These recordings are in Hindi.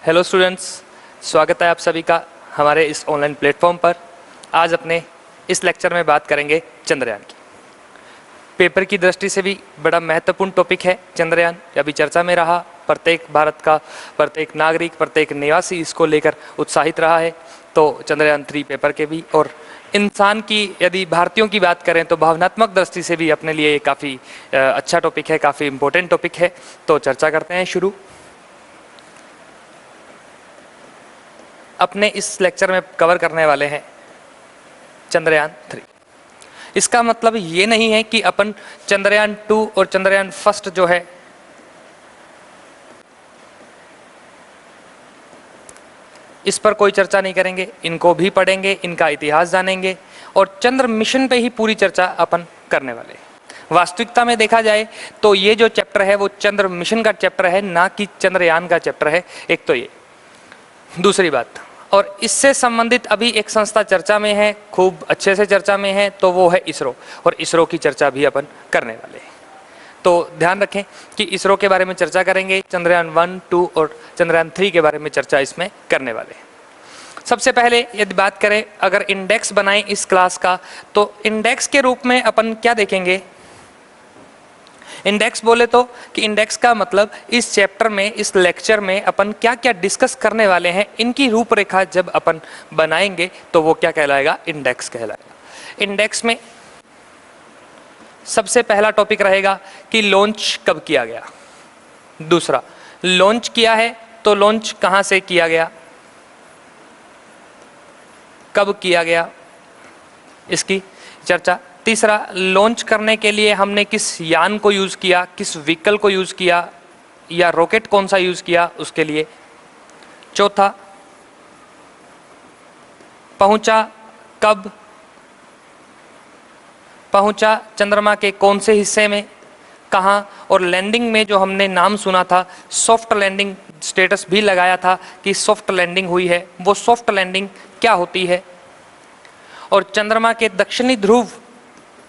हेलो स्टूडेंट्स, स्वागत है आप सभी का हमारे इस ऑनलाइन प्लेटफॉर्म पर। आज अपने इस लेक्चर में बात करेंगे चंद्रयान की। पेपर की दृष्टि से भी बड़ा महत्वपूर्ण टॉपिक है चंद्रयान। अभी चर्चा में रहा, प्रत्येक भारत का प्रत्येक नागरिक, प्रत्येक निवासी इसको लेकर उत्साहित रहा है। तो चंद्रयान 3 पेपर के भी, और इंसान की यदि भारतीयों की बात करें तो भावनात्मक दृष्टि से भी अपने लिए काफ़ी अच्छा टॉपिक है, काफ़ी इम्पोर्टेंट टॉपिक है। तो चर्चा करते हैं शुरू। अपने इस लेक्चर में कवर करने वाले हैं चंद्रयान 3। इसका मतलब ये नहीं है कि अपन चंद्रयान 2 और चंद्रयान फर्स्ट जो है इस पर कोई चर्चा नहीं करेंगे, इनको भी पढ़ेंगे, इनका इतिहास जानेंगे और चंद्र मिशन पे ही पूरी चर्चा अपन करने वाले हैं। वास्तविकता में देखा जाए तो ये जो चैप्टर है वो चंद्र मिशन का चैप्टर है, ना कि चंद्रयान का चैप्टर है। एक तो ये, दूसरी बात, और इससे संबंधित अभी एक संस्था चर्चा में है, खूब अच्छे से चर्चा में है, तो वो है इसरो, और इसरो की चर्चा भी अपन करने वाले हैं। तो ध्यान रखें कि इसरो के बारे में चर्चा करेंगे, चंद्रयान 1, 2 और चंद्रयान 3 के बारे में चर्चा इसमें करने वाले हैं। सबसे पहले यदि बात करें, अगर इंडेक्स बनाएं इस क्लास का, तो इंडेक्स के रूप में अपन क्या देखेंगे। इंडेक्स बोले तो कि इंडेक्स का मतलब इस चैप्टर में, इस लेक्चर में अपन क्या क्या डिस्कस करने वाले हैं, इनकी रूपरेखा जब अपन बनाएंगे तो वो क्या कहलाएगा, इंडेक्स कहलाएगा। इंडेक्स में सबसे पहला टॉपिक रहेगा कि लॉन्च कब किया गया। दूसरा, लॉन्च किया है तो लॉन्च कहां से किया गया, कब किया गया, इसकी चर्चा। तीसरा, लॉन्च करने के लिए हमने किस यान को यूज़ किया, किस व्हीकल को यूज़ किया, या रॉकेट कौन सा यूज़ किया उसके लिए। चौथा, पहुंचा कब, पहुंचा चंद्रमा के कौन से हिस्से में, कहाँ, और लैंडिंग में जो हमने नाम सुना था, सॉफ्ट लैंडिंग स्टेटस भी लगाया था कि सॉफ्ट लैंडिंग हुई है, वो सॉफ्ट लैंडिंग क्या होती है। और चंद्रमा के दक्षिणी ध्रुव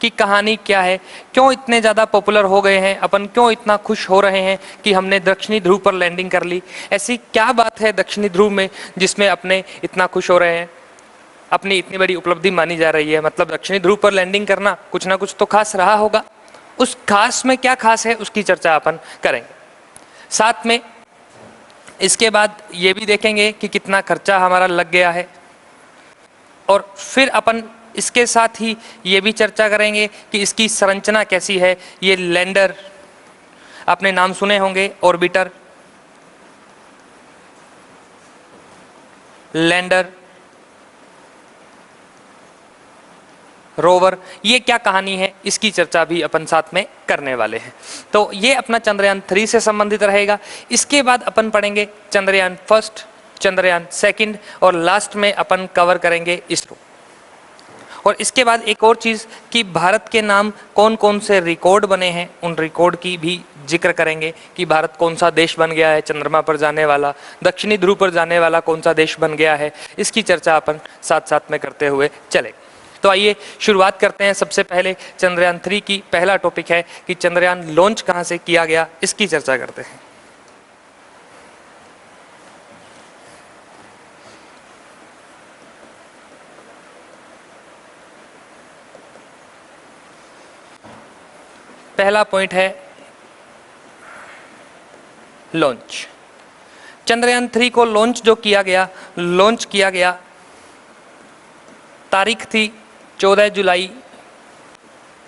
की कहानी क्या है, क्यों इतने ज़्यादा पॉपुलर हो गए हैं, अपन क्यों इतना खुश हो रहे हैं कि हमने दक्षिणी ध्रुव पर लैंडिंग कर ली। ऐसी क्या बात है दक्षिणी ध्रुव में जिसमें अपने इतना खुश हो रहे हैं, अपनी इतनी बड़ी उपलब्धि मानी जा रही है। मतलब दक्षिणी ध्रुव पर लैंडिंग करना कुछ ना कुछ तो खास रहा होगा। उस खास में क्या खास है उसकी चर्चा अपन करेंगे। साथ में इसके बाद ये भी देखेंगे कि कितना खर्चा हमारा लग गया है, और फिर अपन इसके साथ ही ये भी चर्चा करेंगे कि इसकी संरचना कैसी है। ये लैंडर, आपने नाम सुने होंगे, ऑर्बिटर, लैंडर, रोवर, ये क्या कहानी है, इसकी चर्चा भी अपन साथ में करने वाले हैं। तो ये अपना चंद्रयान 3 से संबंधित रहेगा। इसके बाद अपन पढ़ेंगे चंद्रयान फर्स्ट, चंद्रयान सेकंड, और लास्ट में अपन कवर करेंगे इसरो। और इसके बाद एक और चीज़ कि भारत के नाम कौन कौन से रिकॉर्ड बने हैं, उन रिकॉर्ड की भी जिक्र करेंगे कि भारत कौन सा देश बन गया है चंद्रमा पर जाने वाला, दक्षिणी ध्रुव पर जाने वाला कौन सा देश बन गया है। इसकी चर्चा अपन साथ साथ में करते हुए चले। तो आइए शुरुआत करते हैं। सबसे पहले चंद्रयान 3 की पहला टॉपिक है कि चंद्रयान लॉन्च कहाँ से किया गया, इसकी चर्चा करते हैं। पहला पॉइंट है लॉन्च। चंद्रयान 3 को लॉन्च जो किया गया, लॉन्च किया गया, तारीख थी 14 जुलाई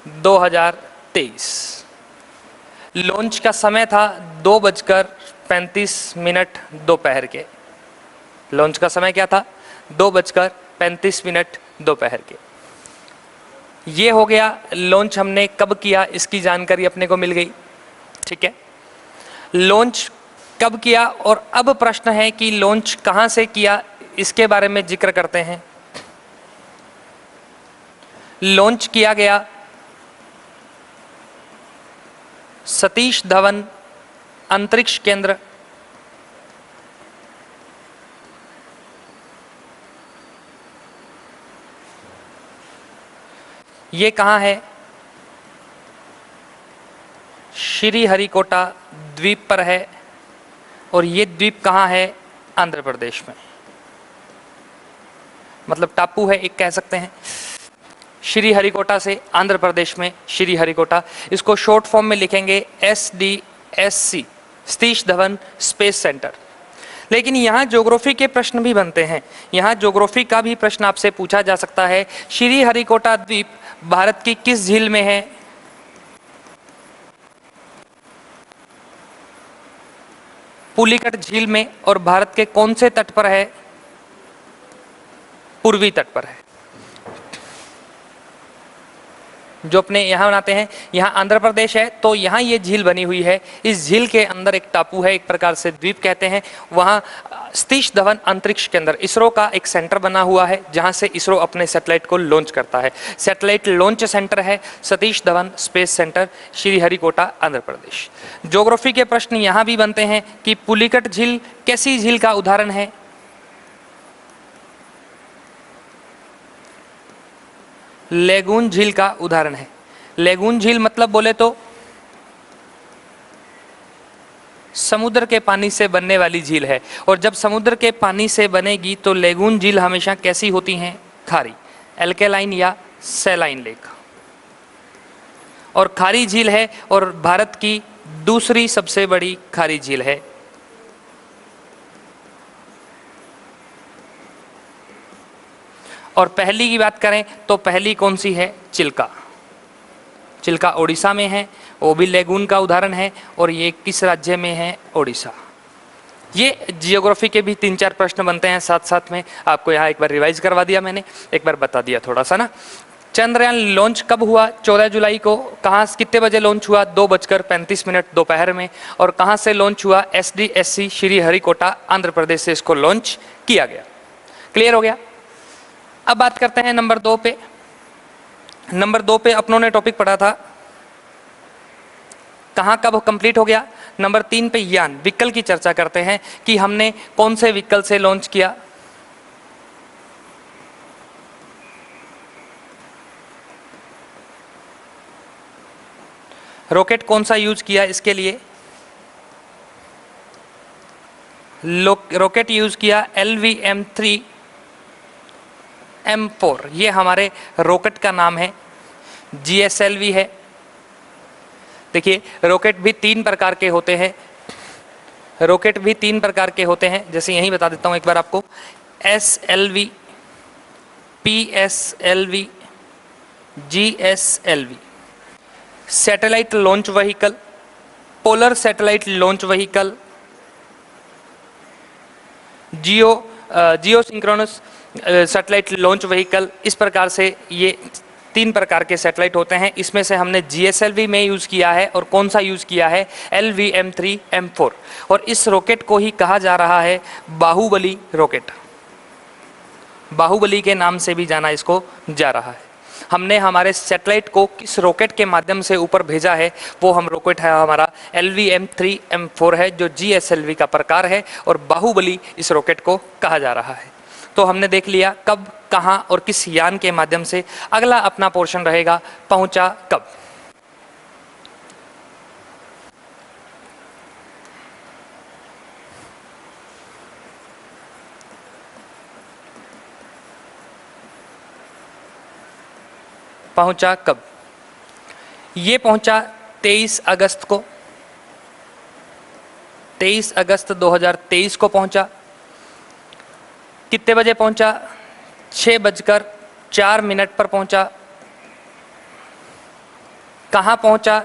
2023। लॉन्च का समय था 2:35 दोपहर के। लॉन्च का समय क्या था, 2:35 दोपहर के। ये हो गया लॉन्च हमने कब किया, इसकी जानकारी अपने को मिल गई। ठीक है, लॉन्च कब किया, और अब प्रश्न है कि लॉन्च कहाँ से किया, इसके बारे में जिक्र करते हैं। लॉन्च किया गया सतीश धवन अंतरिक्ष केंद्र, ये कहाँ है, श्री हरिकोटा द्वीप पर है। और ये द्वीप कहाँ है, आंध्र प्रदेश में, मतलब टापू है एक, कह सकते हैं। श्रीहरिकोटा से आंध्र प्रदेश में श्रीहरिकोटा, इसको शॉर्ट फॉर्म में लिखेंगे SDSC, Satish Dhawan space centre. लेकिन यहाँ ज्योग्राफी के प्रश्न भी बनते हैं, यहाँ ज्योग्राफी का भी प्रश्न आपसे पूछा जा सकता है। श्रीहरिकोटा द्वीप भारत की किस झील में है? पुलिकट झील में। और भारत के कौन से तट पर है? पूर्वी तट पर है। जो अपने यहाँ बनाते हैं, यहाँ आंध्र प्रदेश है तो यहाँ ये झील बनी हुई है, इस झील के अंदर एक टापू है, एक प्रकार से द्वीप कहते हैं। वहाँ सतीश धवन अंतरिक्ष केंद्र, इसरो का एक सेंटर बना हुआ है जहाँ से इसरो अपने सैटेलाइट को लॉन्च करता है। सैटेलाइट लॉन्च सेंटर है Satish Dhawan space centre, Sriharikota, Andhra Pradesh. Geography के प्रश्न यहाँ भी बनते हैं कि पुलिकट झील कैसी झील का उदाहरण है? लेगून झील का उदाहरण है। लेगून झील मतलब बोले तो समुद्र के पानी से बनने वाली झील है, और जब समुद्र के पानी से बनेगी तो लेगून झील हमेशा कैसी होती हैं? खारी, एल्केलाइन या सैलाइन लेक। और खारी झील है और भारत की दूसरी सबसे बड़ी खारी झील है। और पहली की बात करें तो पहली कौन सी है? चिल्का। चिल्का ओडिशा में है, वो भी लेगून का उदाहरण है। और ये किस राज्य में है? ओडिशा। ये जियोग्राफी के भी 3-4 प्रश्न बनते हैं साथ साथ में, आपको यहाँ एक बार रिवाइज करवा दिया मैंने, एक बार बता दिया थोड़ा सा ना। चंद्रयान लॉन्च कब हुआ? 14 जुलाई को। कहाँ, कितने बजे लॉन्च हुआ? 2:35 दोपहर में। और कहाँ से लॉन्च हुआ? SDSC श्रीहरिकोटा, आंध्र प्रदेश से इसको लॉन्च किया गया। क्लियर हो गया? अब बात करते हैं नंबर 2 पे। नंबर 2 पे अपनों ने टॉपिक पढ़ा था, कहाँ कब कंप्लीट हो गया। नंबर 3 पे यान, व्हीकल की चर्चा करते हैं कि हमने कौन से व्हीकल से लॉन्च किया। रॉकेट कौन सा यूज किया इसके लिए? रॉकेट यूज किया LVM-3 M4, ये हमारे रॉकेट का नाम है। GSLV है। देखिए रॉकेट भी 3 प्रकार के होते हैं, रॉकेट भी 3 प्रकार के होते हैं, जैसे यहीं बता देता हूँ एक बार आपको। SLV, PSLV, GSLV। Satellite launch vehicle, polar satellite launch vehicle, geosynchronous satellite launch vehicle. इस प्रकार से ये 3 प्रकार के सैटेलाइट होते हैं। इसमें से हमने GSLV में यूज़ किया है, और कौन सा यूज़ किया है? LVM-3 M4। और इस रॉकेट को ही कहा जा रहा है बाहुबली रॉकेट, बाहुबली के नाम से भी जाना इसको जा रहा है। हमने हमारे सैटेलाइट को किस रॉकेट के माध्यम से ऊपर भेजा है? वो हम रॉकेट है हमारा LVM-3 M4 है, जो GSLV का प्रकार है, और बाहुबली इस रॉकेट को कहा जा रहा है। तो हमने देख लिया कब, कहाँ और किस यान के माध्यम से। अगला अपना पोर्शन रहेगा पहुंचा कब। पहुंचा कब? ये पहुंचा 23 अगस्त को, 23 अगस्त 2023 को पहुंचा। कितने बजे पहुंचा? 6:04 पर पहुंचा। कहाँ पहुंचा?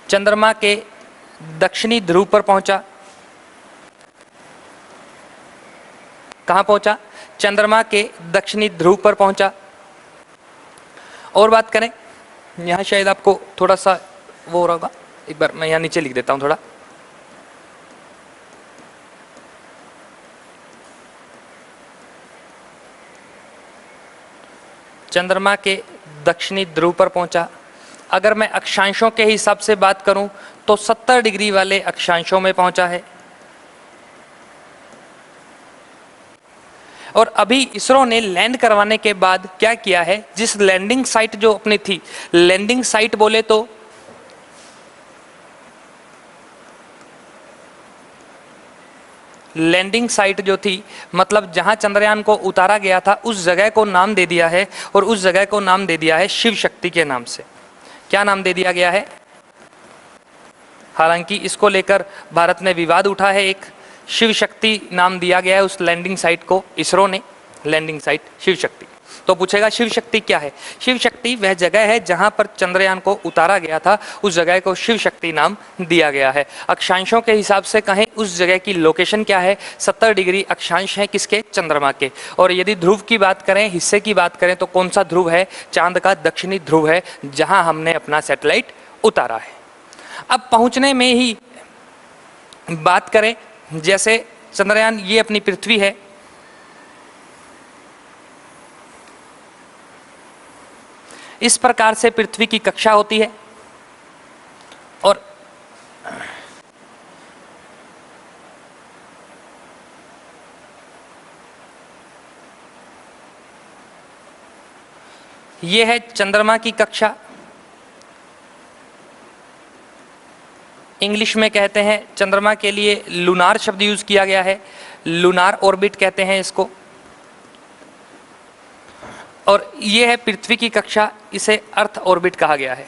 चंद्रमा के दक्षिणी ध्रुव पर पहुंचा। कहाँ पहुंचा? चंद्रमा के दक्षिणी ध्रुव पर पहुंचा। और बात करें, यहाँ शायद आपको थोड़ा सा वो होगा, एक बार मैं यहाँ नीचे लिख देता हूँ थोड़ा। चंद्रमा के दक्षिणी ध्रुव पर पहुंचा। अगर मैं अक्षांशों के हिसाब से बात करूं तो 70 डिग्री वाले अक्षांशों में पहुंचा है। और अभी इसरो ने लैंड करवाने के बाद क्या किया है, जिस लैंडिंग साइट जो अपनी थी, लैंडिंग साइट बोले तो लैंडिंग साइट जो थी, मतलब जहां चंद्रयान को उतारा गया था, उस जगह को नाम दे दिया है, और उस जगह को नाम दे दिया है शिव शक्ति के नाम से। क्या नाम दे दिया गया है? हालांकि इसको लेकर भारत में विवाद उठा है, एक शिव शक्ति नाम दिया गया है उस लैंडिंग साइट को, इसरो ने, लैंडिंग साइट शिव शक्ति। तो पूछेगा शिव शक्ति क्या है? शिव शक्ति वह जगह है जहां पर चंद्रयान को उतारा गया था, उस जगह को शिव शक्ति नाम दिया गया है। अक्षांशों के हिसाब से कहें, उस जगह की लोकेशन क्या है? 70 डिग्री अक्षांश है किसके? चंद्रमा के। और यदि ध्रुव की बात करें, हिस्से की बात करें, तो कौन सा ध्रुव है? चांद का दक्षिणी ध्रुव है, जहां हमने अपना सैटेलाइट उतारा है। अब पहुंचने में ही बात करें, जैसे चंद्रयान, ये अपनी पृथ्वी है, इस प्रकार से पृथ्वी की कक्षा होती है, और यह है चंद्रमा की कक्षा। इंग्लिश में कहते हैं चंद्रमा के लिए लूनार शब्द यूज किया गया है, लूनार ऑर्बिट कहते हैं इसको। और ये है पृथ्वी की कक्षा, इसे अर्थ ऑर्बिट कहा गया है।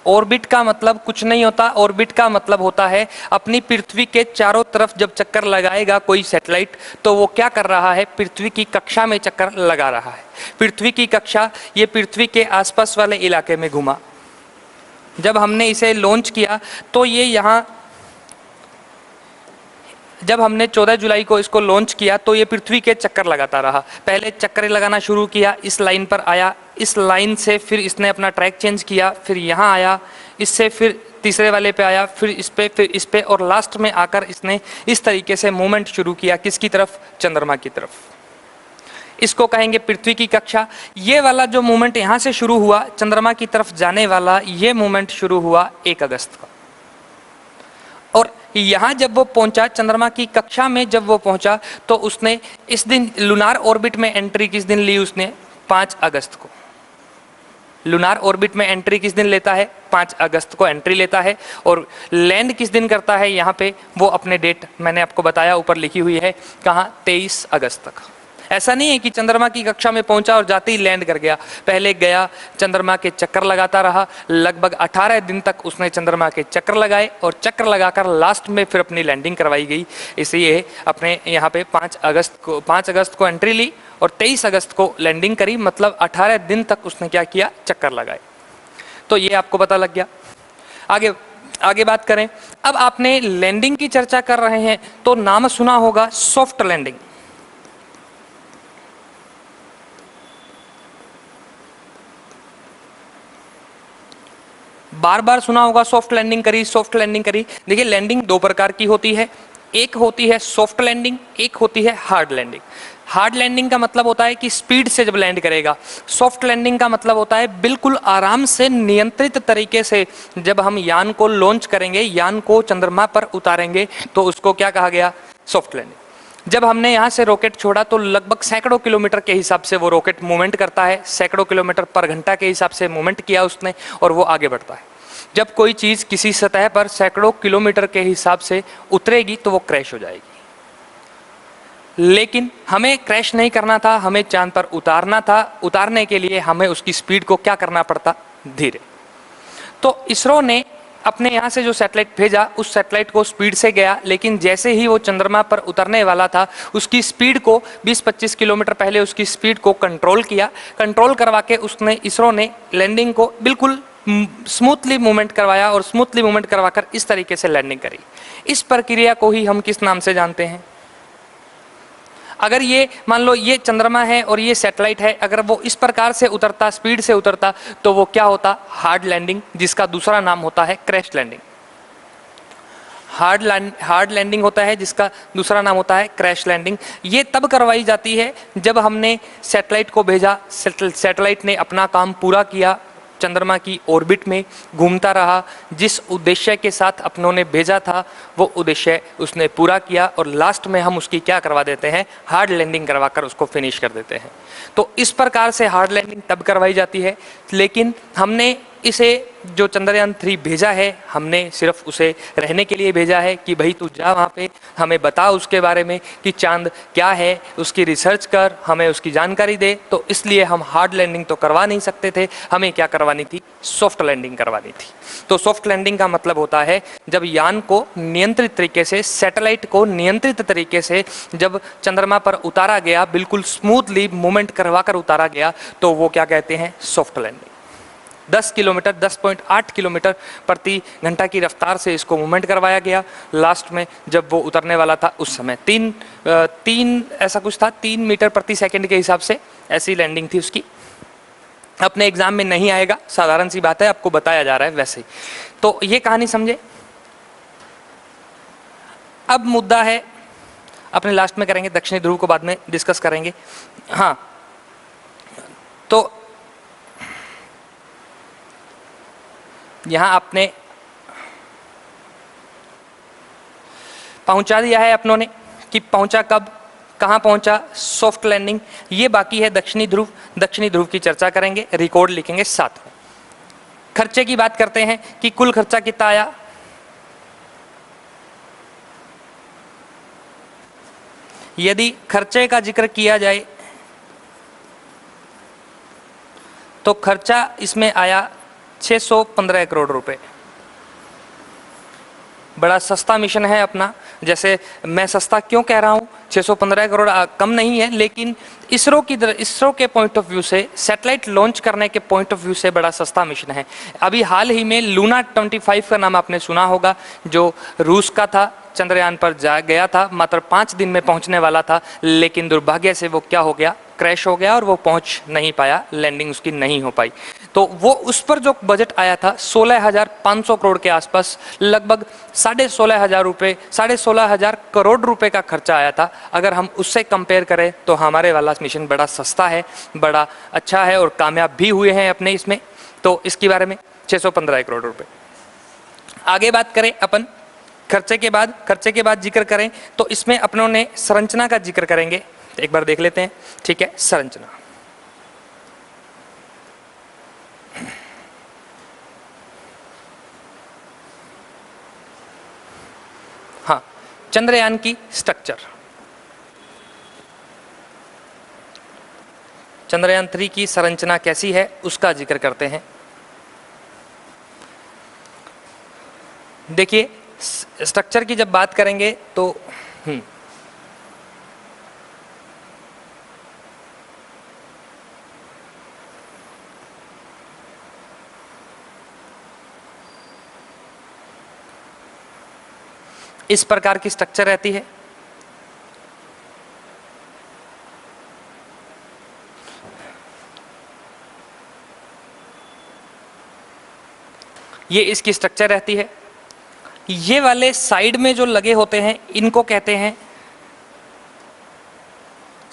ऑर्बिट का मतलब कुछ नहीं होता, ऑर्बिट का मतलब होता है अपनी पृथ्वी के चारों तरफ जब चक्कर लगाएगा कोई सैटेलाइट, तो वो क्या कर रहा है? पृथ्वी की कक्षा में चक्कर लगा रहा है। पृथ्वी की कक्षा, ये पृथ्वी के आसपास वाले इलाके में घुमा। जब हमने इसे लॉन्च किया तो ये यहाँ, जब हमने 14 जुलाई को इसको लॉन्च किया तो ये पृथ्वी के चक्कर लगाता रहा। पहले चक्कर लगाना शुरू किया, इस लाइन पर आया, इस लाइन से फिर इसने अपना ट्रैक चेंज किया, फिर यहाँ आया, इससे फिर तीसरे वाले पे आया, फिर इस पे, और लास्ट में आकर इसने इस तरीके से मूवमेंट शुरू किया। किसकी तरफ? चंद्रमा की तरफ। इसको कहेंगे पृथ्वी की कक्षा। ये वाला जो मूवमेंट यहाँ से शुरू हुआ, चंद्रमा की तरफ जाने वाला, ये मूवमेंट शुरू हुआ 1 अगस्त को। और यहाँ जब वो पहुंचा, चंद्रमा की कक्षा में जब वो पहुंचा, तो उसने इस दिन लूनार ऑर्बिट में एंट्री किस दिन ली? उसने 5 अगस्त को। लूनार ऑर्बिट में एंट्री किस दिन लेता है? 5 अगस्त को एंट्री लेता है। और लैंड किस दिन करता है यहाँ पे? वो अपने डेट मैंने आपको बताया, ऊपर लिखी हुई है, कहाँ? 23 अगस्त तक। ऐसा नहीं है कि चंद्रमा की कक्षा में पहुंचा और जाते ही लैंड कर गया। पहले गया, चंद्रमा के चक्कर लगाता रहा, लगभग 18 दिन तक उसने चंद्रमा के चक्कर लगाए, और चक्कर लगाकर लास्ट में फिर अपनी लैंडिंग करवाई गई। इसलिए अपने यहाँ पे 5 अगस्त को एंट्री ली और 23 अगस्त को लैंडिंग करी, मतलब 18 दिन तक उसने क्या किया? चक्कर लगाए। तो ये आपको पता लग गया। आगे बात करें, अब आपने लैंडिंग की चर्चा कर रहे हैं तो नाम सुना होगा सॉफ्ट लैंडिंग। बार बार सुना होगा सॉफ्ट लैंडिंग करी, सॉफ्ट लैंडिंग करी। देखिए, लैंडिंग 2 प्रकार की होती है, एक होती है सॉफ्ट लैंडिंग, एक होती है हार्ड लैंडिंग। हार्ड लैंडिंग का मतलब होता है कि स्पीड से जब लैंड करेगा। सॉफ्ट लैंडिंग का मतलब होता है बिल्कुल आराम से, नियंत्रित तरीके से जब हम यान को लॉन्च करेंगे, यान को चंद्रमा पर उतारेंगे, तो उसको क्या कहा गया? Soft landing. जब हमने यहाँ से रॉकेट छोड़ा तो लगभग सैकड़ों किलोमीटर के हिसाब से वो रॉकेट मूवमेंट करता है, सैकड़ों किलोमीटर पर घंटा के हिसाब से मूवमेंट किया उसने, और वो आगे बढ़ता है। जब कोई चीज़ किसी सतह पर सैकड़ों किलोमीटर के हिसाब से उतरेगी तो वो क्रैश हो जाएगी। लेकिन हमें क्रैश नहीं करना था, हमें चांद पर उतारना था। उतारने के लिए हमें उसकी स्पीड को क्या करना पड़ता? धीरे। तो इसरो ने अपने यहाँ से जो सैटेलाइट भेजा, उस सैटेलाइट को स्पीड से गया, लेकिन जैसे ही वो चंद्रमा पर उतरने वाला था, उसकी स्पीड को 20-25 किलोमीटर पहले उसकी स्पीड को कंट्रोल किया। कंट्रोल करवा के इसरो ने लैंडिंग को बिल्कुल स्मूथली मूवमेंट करवाया, और स्मूथली मूवमेंट करवाकर इस तरीके से लैंडिंग करी। इस प्रक्रिया को ही हम किस नाम से जानते हैं? अगर ये मान लो ये चंद्रमा है और ये सैटेलाइट है, अगर वो इस प्रकार से उतरता, स्पीड से उतरता, तो वो क्या होता? हार्ड लैंडिंग, जिसका दूसरा नाम होता है क्रैश लैंडिंग। हार्ड लैंडिंग होता है जिसका दूसरा नाम होता है क्रैश लैंडिंग। ये तब करवाई जाती है जब हमने सैटेलाइट को भेजा, सैटेलाइट ने अपना काम पूरा किया, चंद्रमा की ऑर्बिट में घूमता रहा, जिस उद्देश्य के साथ अपनों ने भेजा था वो उद्देश्य उसने पूरा किया, और लास्ट में हम उसकी क्या करवा देते हैं? हार्ड लैंडिंग करवाकर उसको फिनिश कर देते हैं। तो इस प्रकार से हार्ड लैंडिंग तब करवाई जाती है। लेकिन हमने इसे जो चंद्रयान 3 भेजा है, हमने सिर्फ उसे रहने के लिए भेजा है कि भाई तू जा वहाँ पे, हमें बता उसके बारे में कि चांद क्या है, उसकी रिसर्च कर, हमें उसकी जानकारी दे। तो इसलिए हम हार्ड लैंडिंग तो करवा नहीं सकते थे, हमें क्या करवानी थी, सॉफ्ट लैंडिंग करवानी थी। तो सॉफ्ट लैंडिंग का मतलब होता है जब यान को नियंत्रित तरीके से, सैटेलाइट को नियंत्रित तरीके से जब चंद्रमा पर उतारा गया, बिल्कुल स्मूथली मूवमेंट करवा कर उतारा गया, तो वो क्या कहते हैं, सॉफ्ट लैंडिंग। 10 किलोमीटर 10.8 किलोमीटर प्रति घंटा की रफ्तार से इसको मूवमेंट करवाया गया। लास्ट में जब वो उतरने वाला था उस समय तीन ऐसा कुछ था, 3 मीटर प्रति सेकंड के हिसाब से ऐसी लैंडिंग थी उसकी। अपने एग्जाम में नहीं आएगा, साधारण सी बात है, आपको बताया जा रहा है वैसे ही। तो ये कहानी समझे। अब मुद्दा है, अपने लास्ट में करेंगे, दक्षिणी ध्रुव को बाद में डिस्कस करेंगे। हाँ, तो यहां आपने पहुंचा दिया है अपनों ने कि पहुंचा कब, कहां पहुंचा, सॉफ्ट लैंडिंग। ये बाकी है दक्षिणी ध्रुव। दक्षिणी ध्रुव की चर्चा करेंगे, रिकॉर्ड लिखेंगे साथ में। खर्चे की बात करते हैं कि कुल खर्चा कितना आया। यदि खर्चे का जिक्र किया जाए तो खर्चा इसमें आया 615 करोड़ रुपए। बड़ा सस्ता मिशन है अपना। जैसे मैं सस्ता क्यों कह रहा हूं, 615 करोड़ कम नहीं है, लेकिन इसरो के पॉइंट ऑफ व्यू से, सैटेलाइट लॉन्च करने के पॉइंट ऑफ व्यू से बड़ा सस्ता मिशन है। अभी हाल ही में लूना 25 का नाम आपने सुना होगा, जो रूस का था, चंद्रयान पर जा गया था, मात्र 5 दिन में पहुंचने वाला था, लेकिन दुर्भाग्य से वो क्या हो गया, क्रैश हो गया और वो पहुंच नहीं पाया, लैंडिंग उसकी नहीं हो पाई। तो वो उस पर जो बजट आया था 16,500 करोड़ के आसपास, लगभग 16,500 रुपए, 16,500 करोड़ रुपए का खर्चा आया था। अगर हम उससे कंपेयर करें तो हमारे वाला मिशन बड़ा सस्ता है, बड़ा अच्छा है और कामयाब भी हुए हैं अपने इसमें। तो इसके बारे में 615 करोड़ रुपए। आगे बात करें अपन खर्चे के बाद जिक्र करें तो इसमें अपनों ने संरचना का जिक्र करेंगे। तो एक बार देख लेते हैं, ठीक है। संरचना, हाँ, चंद्रयान की स्ट्रक्चर, चंद्रयान 3 की संरचना कैसी है उसका जिक्र करते हैं। देखिए, स्ट्रक्चर की जब बात करेंगे तो इस प्रकार की स्ट्रक्चर रहती है। ये इसकी स्ट्रक्चर रहती है। ये वाले साइड में जो लगे होते हैं इनको कहते हैं,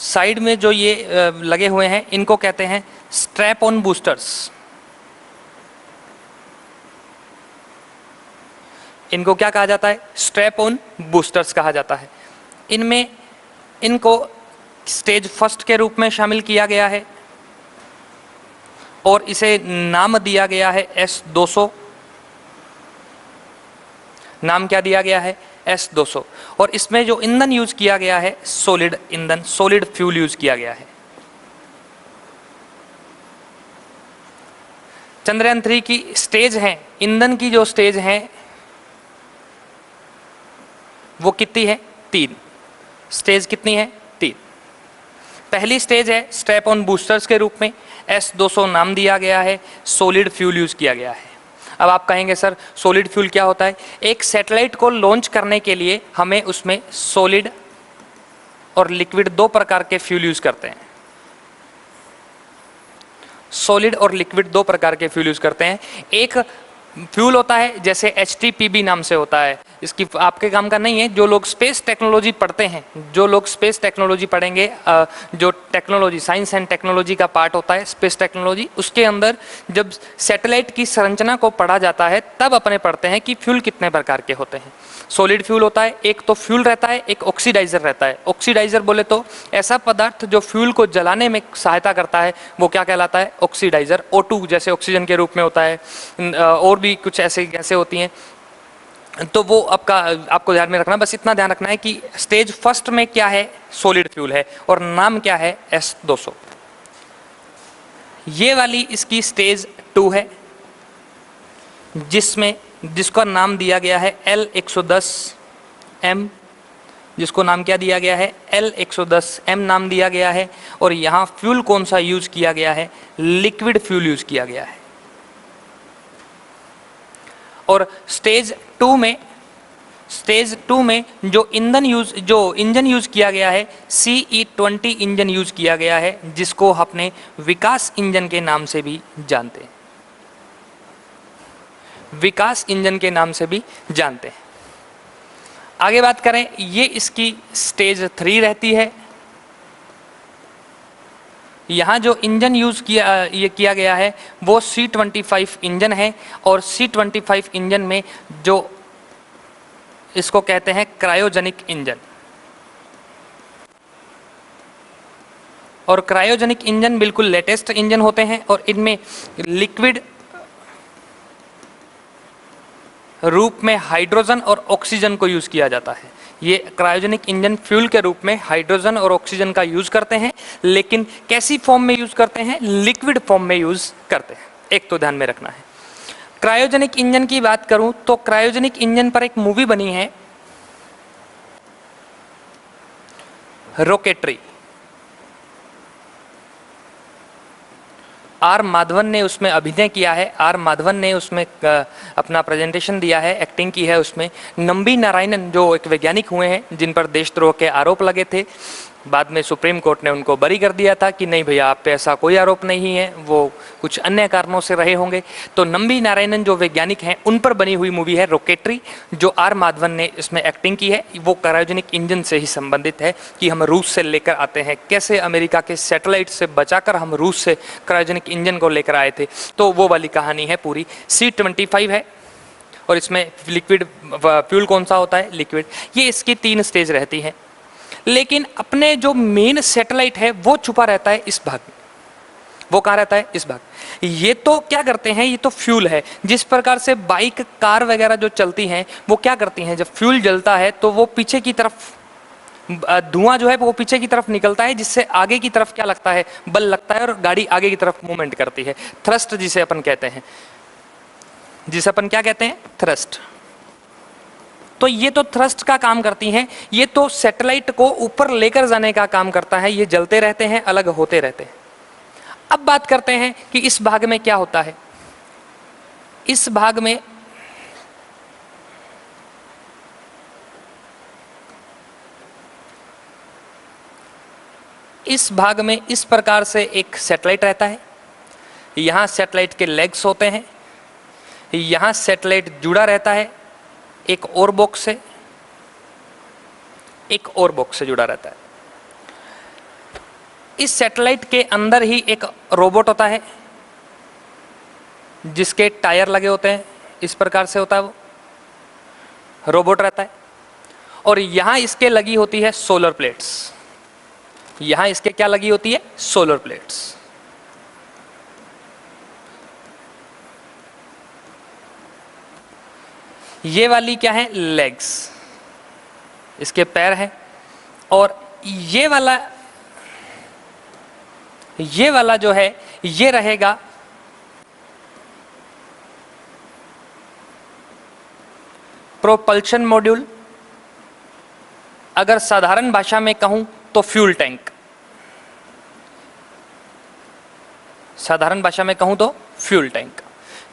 साइड में जो ये लगे हुए हैं इनको कहते हैं स्ट्रैप ऑन बूस्टर्स। इनको क्या कहा जाता है, स्ट्रैप ऑन बूस्टर्स कहा जाता है। इनमें इनको स्टेज फर्स्ट के रूप में शामिल किया गया है और इसे नाम दिया गया है S200। नाम क्या दिया गया है, S200। और इसमें जो ईंधन यूज किया गया है, सॉलिड ईंधन, सॉलिड फ्यूल यूज किया गया है। चंद्रयान 3 की स्टेज है, ईंधन की जो स्टेज है वो कितनी है, 3 स्टेज कितनी है, 3। पहली स्टेज है स्ट्रैप ऑन बूस्टर्स के रूप में, S200 नाम दिया गया है, सॉलिड फ्यूल यूज किया गया है। अब आप कहेंगे सर सॉलिड फ्यूल क्या होता है। एक सैटेलाइट को लॉन्च करने के लिए हमें उसमें सॉलिड और लिक्विड 2 प्रकार के फ्यूल यूज करते हैं। सॉलिड और लिक्विड 2 प्रकार के फ्यूल यूज करते हैं। एक फ्यूल होता है जैसे HTPB नाम से होता है, इसकी आपके काम का नहीं है। जो लोग स्पेस टेक्नोलॉजी पढ़ते हैं, जो लोग स्पेस टेक्नोलॉजी पढ़ेंगे, जो टेक्नोलॉजी साइंस एंड टेक्नोलॉजी का पार्ट होता है स्पेस टेक्नोलॉजी, उसके अंदर जब सैटेलाइट की संरचना को पढ़ा जाता है तब अपने पढ़ते हैं कि फ्यूल कितने प्रकार के होते हैं। सॉलिड फ्यूल होता है, एक तो फ्यूल रहता है, एक ऑक्सीडाइजर रहता है। ऑक्सीडाइजर बोले तो ऐसा पदार्थ जो फ्यूल को जलाने में सहायता करता है वो क्या कहलाता है? ऑक्सीडाइजर। O2 जैसे ऑक्सीजन के रूप में होता है, और भी कुछ ऐसे गैसें होती हैं, तो वो आपको ध्यान में रखना, बस इतना ध्यान रखना है कि स्टेज फर्स्ट में क्या है? सॉलिड फ्यूल है और नाम क्या है? S200। ये वाली इसकी स्टेज 2 है जिसका नाम दिया गया है L110M, जिसको नाम क्या दिया गया है? L110M नाम दिया गया है। और यहाँ फ्यूल कौन सा यूज किया गया है? लिक्विड फ्यूल यूज किया गया है। और स्टेज 2 में जो इंजन यूज किया गया है CE20 इंजन यूज किया गया है, जिसको अपने विकास इंजन के नाम से भी जानते हैं, विकास इंजन के नाम से भी जानते हैं। आगे बात करें, ये इसकी स्टेज 3 रहती है। यहाँ जो इंजन यूज किया गया है वो C25 इंजन है, और C25 इंजन में जो इसको कहते हैं क्रायोजेनिक इंजन, और क्रायोजेनिक इंजन बिल्कुल लेटेस्ट इंजन होते हैं और इनमें लिक्विड रूप में हाइड्रोजन और ऑक्सीजन को यूज किया जाता है। ये क्रायोजेनिक इंजन फ्यूल के रूप में हाइड्रोजन और ऑक्सीजन का यूज करते हैं, लेकिन कैसी फॉर्म में यूज करते हैं? लिक्विड फॉर्म में यूज करते हैं। एक तो ध्यान में रखना है। क्रायोजेनिक इंजन की बात करूं तो क्रायोजेनिक इंजन पर एक मूवी बनी है, रॉकेटरी। आर माधवन ने उसमें अभिनय किया है, आर माधवन ने उसमें अपना प्रेजेंटेशन दिया है, एक्टिंग की है उसमें। नंबी नारायणन जो एक वैज्ञानिक हुए हैं जिन पर देशद्रोह के आरोप लगे थे, बाद में सुप्रीम कोर्ट ने उनको बरी कर दिया था कि नहीं भैया आप पे ऐसा कोई आरोप नहीं है, वो कुछ अन्य कारणों से रहे होंगे। तो नंबी नारायणन जो वैज्ञानिक हैं उन पर बनी हुई मूवी है रॉकेटरी, जो आर माधवन ने इसमें एक्टिंग की है। वो क्रायोजेनिक इंजन से ही संबंधित है कि हम रूस से लेकर आते हैं, कैसे अमेरिका के सैटेलाइट से बचाकर हम रूस से क्रायोजेनिक इंजन को लेकर आए थे, तो वो वाली कहानी है पूरी। C25 है और इसमें लिक्विड फ्यूल कौन सा होता है? लिक्विड। ये इसकी 3 स्टेज रहती है, लेकिन अपने जो मेन सैटेलाइट है वो छुपा रहता है इस भाग में। वो कहाँ रहता है? इस भाग। ये तो क्या करते हैं? ये तो फ्यूल है। जिस प्रकार से बाइक कार वगैरह जो चलती हैं वो क्या करती हैं? जब फ्यूल जलता है तो वो पीछे की तरफ धुआं जो है वो पीछे की तरफ निकलता है, जिससे आगे की तरफ क्या लगता है? बल लगता है और गाड़ी आगे की तरफ मूवमेंट करती है। थ्रस्ट जिसे अपन कहते हैं, जिसे अपन क्या कहते हैं? थ्रस्ट। तो ये तो थ्रस्ट का काम करती हैं, ये तो सैटेलाइट को ऊपर लेकर जाने का काम करता है। ये जलते रहते हैं, अलग होते रहते हैं। अब बात करते हैं कि इस भाग में क्या होता है। इस भाग में इस प्रकार से एक सैटेलाइट रहता है। यहां सैटेलाइट के लेग्स होते हैं, यहां सैटेलाइट जुड़ा रहता है एक और बॉक्स से, एक और बॉक्स से जुड़ा रहता है। इस सैटेलाइट के अंदर ही एक रोबोट होता है जिसके टायर लगे होते हैं, इस प्रकार से होता है, वो रोबोट रहता है। और यहां इसके लगी होती है सोलर प्लेट्स। यहां इसके क्या लगी होती है? Solar plates. ये वाली क्या है? लेग्स, इसके पैर हैं। और ये वाला जो है ये रहेगा प्रोपल्शन मॉड्यूल। अगर साधारण भाषा में कहूं तो फ्यूल टैंक। साधारण भाषा में कहूं तो फ्यूल टैंक।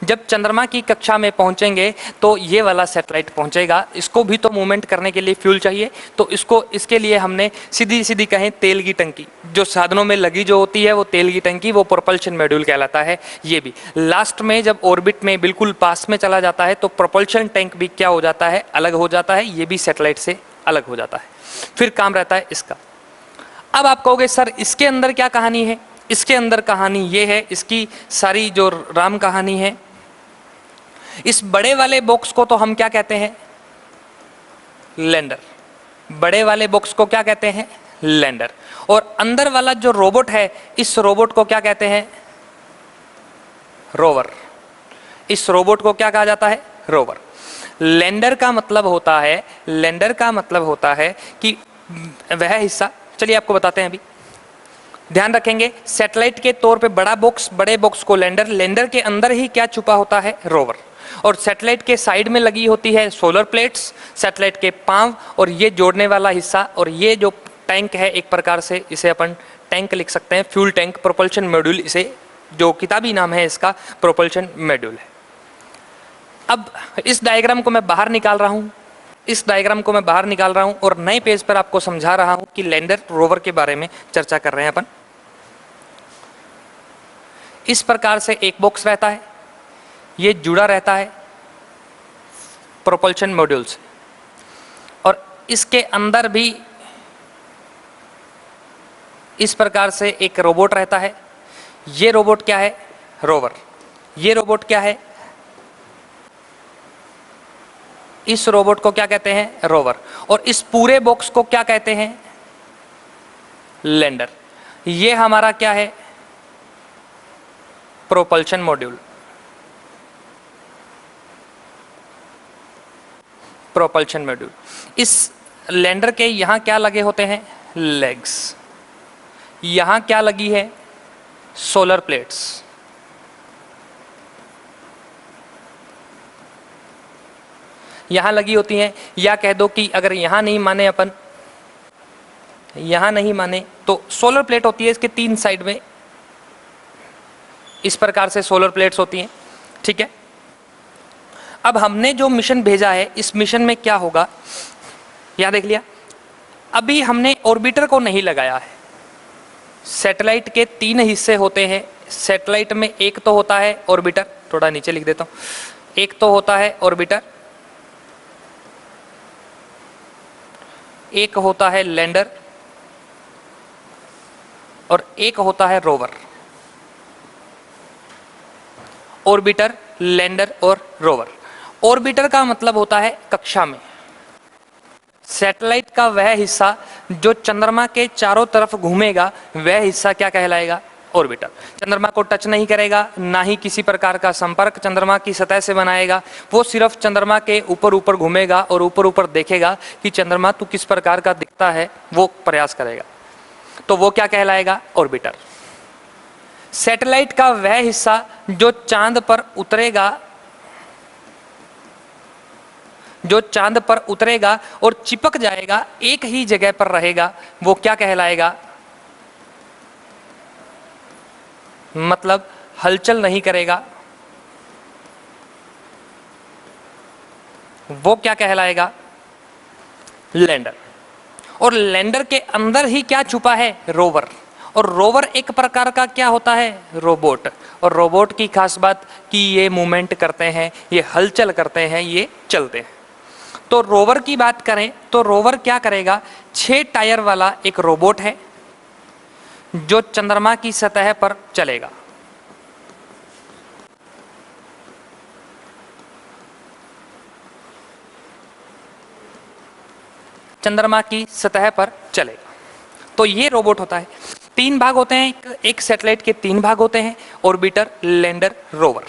जब चंद्रमा की कक्षा में पहुंचेंगे तो ये वाला सैटेलाइट पहुंचेगा, इसको भी तो मूवमेंट करने के लिए फ्यूल चाहिए, तो इसके लिए हमने सीधी सीधी कहें तेल की टंकी, जो साधनों में लगी जो होती है वो तेल की टंकी, वो प्रोपल्शन मॉड्यूल कहलाता है। ये भी लास्ट में जब ऑर्बिट में बिल्कुल पास में चला जाता है तो प्रोपल्शन टैंक भी क्या हो जाता है, अलग हो जाता है, ये भी सैटेलाइट से अलग हो जाता है। फिर काम रहता है इसका। अब आप कहोगे सर इसके अंदर क्या कहानी है? इसके अंदर कहानी ये है, इसकी सारी जो राम कहानी है, इस बड़े वाले बॉक्स को तो हम क्या कहते हैं? लैंडर। बड़े वाले बॉक्स को क्या कहते हैं? लैंडर। और अंदर वाला जो रोबोट है, इस रोबोट को क्या कहते हैं? रोवर। इस रोबोट को क्या कहा जाता है? रोवर। लैंडर का मतलब होता है, लैंडर का मतलब होता है कि वह हिस्सा, चलिए आपको बताते हैं। अभी ध्यान रखेंगे, सैटेलाइट के तौर पे बड़ा बॉक्स, बड़े बॉक्स को लैंडर, लैंडर के अंदर ही क्या छुपा होता है? रोवर। और सैटेलाइट के साइड में लगी होती है सोलर प्लेट्स, सैटेलाइट के पांव, और ये जोड़ने वाला हिस्सा, और ये जो टैंक है एक प्रकार से इसे अपन टैंक लिख सकते हैं, फ्यूल टैंक, प्रोपल्शन मॉड्यूल, इसे जो किताबी नाम है इसका प्रोपल्शन मॉड्यूल है। अब इस डायग्राम को मैं बाहर निकाल रहा हूं, इस डायग्राम को मैं बाहर निकाल रहा हूं और नए पेज पर आपको समझा रहा हूं कि लैंडर रोवर के बारे में चर्चा कर रहे हैं अपन। इस प्रकार से एक बॉक्स रहता है, ये जुड़ा रहता है प्रोपल्शन मॉड्यूल से, और इसके अंदर भी इस प्रकार से एक रोबोट रहता है। ये रोबोट क्या है? रोवर। ये रोबोट क्या है? इस रोबोट को क्या कहते हैं? रोवर। और इस पूरे बॉक्स को क्या कहते हैं? लैंडर। ये हमारा क्या है? Propulsion module. Propulsion module. इस लैंडर के यहां क्या लगे होते हैं? लेग्स। यहां क्या लगी है? Solar plates. यहां लगी होती हैं, या कह दो कि अगर यहां नहीं माने अपन, यहां नहीं माने तो सोलर प्लेट होती है इसके 3 साइड में, इस प्रकार से सोलर प्लेट्स होती हैं। ठीक है, अब हमने जो मिशन भेजा है, इस मिशन में क्या होगा, यहां देख लिया। अभी हमने ऑर्बिटर को नहीं लगाया है। सैटेलाइट के 3 हिस्से होते हैं। सैटेलाइट में एक तो होता है ऑर्बिटर, थोड़ा नीचे लिख देता हूं, एक तो होता है ऑर्बिटर, एक होता है लैंडर, और एक होता है रोवर। ऑर्बिटर, लैंडर और रोवर। ऑर्बिटर का मतलब होता है कक्षा में। सैटेलाइट का वह हिस्सा जो चंद्रमा के चारों तरफ घूमेगा, वह हिस्सा क्या कहलाएगा? ऑर्बिटर। चंद्रमा को टच नहीं करेगा, ना ही किसी प्रकार का संपर्क चंद्रमा की सतह से बनाएगा, वो सिर्फ चंद्रमा के ऊपर ऊपर घूमेगा और ऊपर ऊपर देखेगा कि चंद्रमा तो किस प्रकार का दिखता है, वो प्रयास करेगा, तो वो क्या कहलाएगा? ऑर्बिटर। सैटेलाइट का वह हिस्सा जो चांद पर उतरेगा, जो चांद पर उतरेगा और चिपक जाएगा, एक ही जगह पर रहेगा, वो क्या कहलाएगा? मतलब हलचल नहीं करेगा, वो क्या कहलाएगा? लैंडर। और लैंडर के अंदर ही क्या छुपा है? रोवर। और रोवर एक प्रकार का क्या होता है? रोबोट। और रोबोट की खास बात कि ये मूवमेंट करते हैं, ये हलचल करते हैं, ये चलते हैं। तो रोवर की बात करें तो रोवर क्या करेगा? 6 टायर वाला एक रोबोट है जो चंद्रमा की सतह पर चलेगा। चंद्रमा की सतह पर चलेगा, तो ये रोबोट होता है। 3 भाग होते हैं, एक सैटेलाइट के 3 भाग होते हैं, orbiter, lander, rover.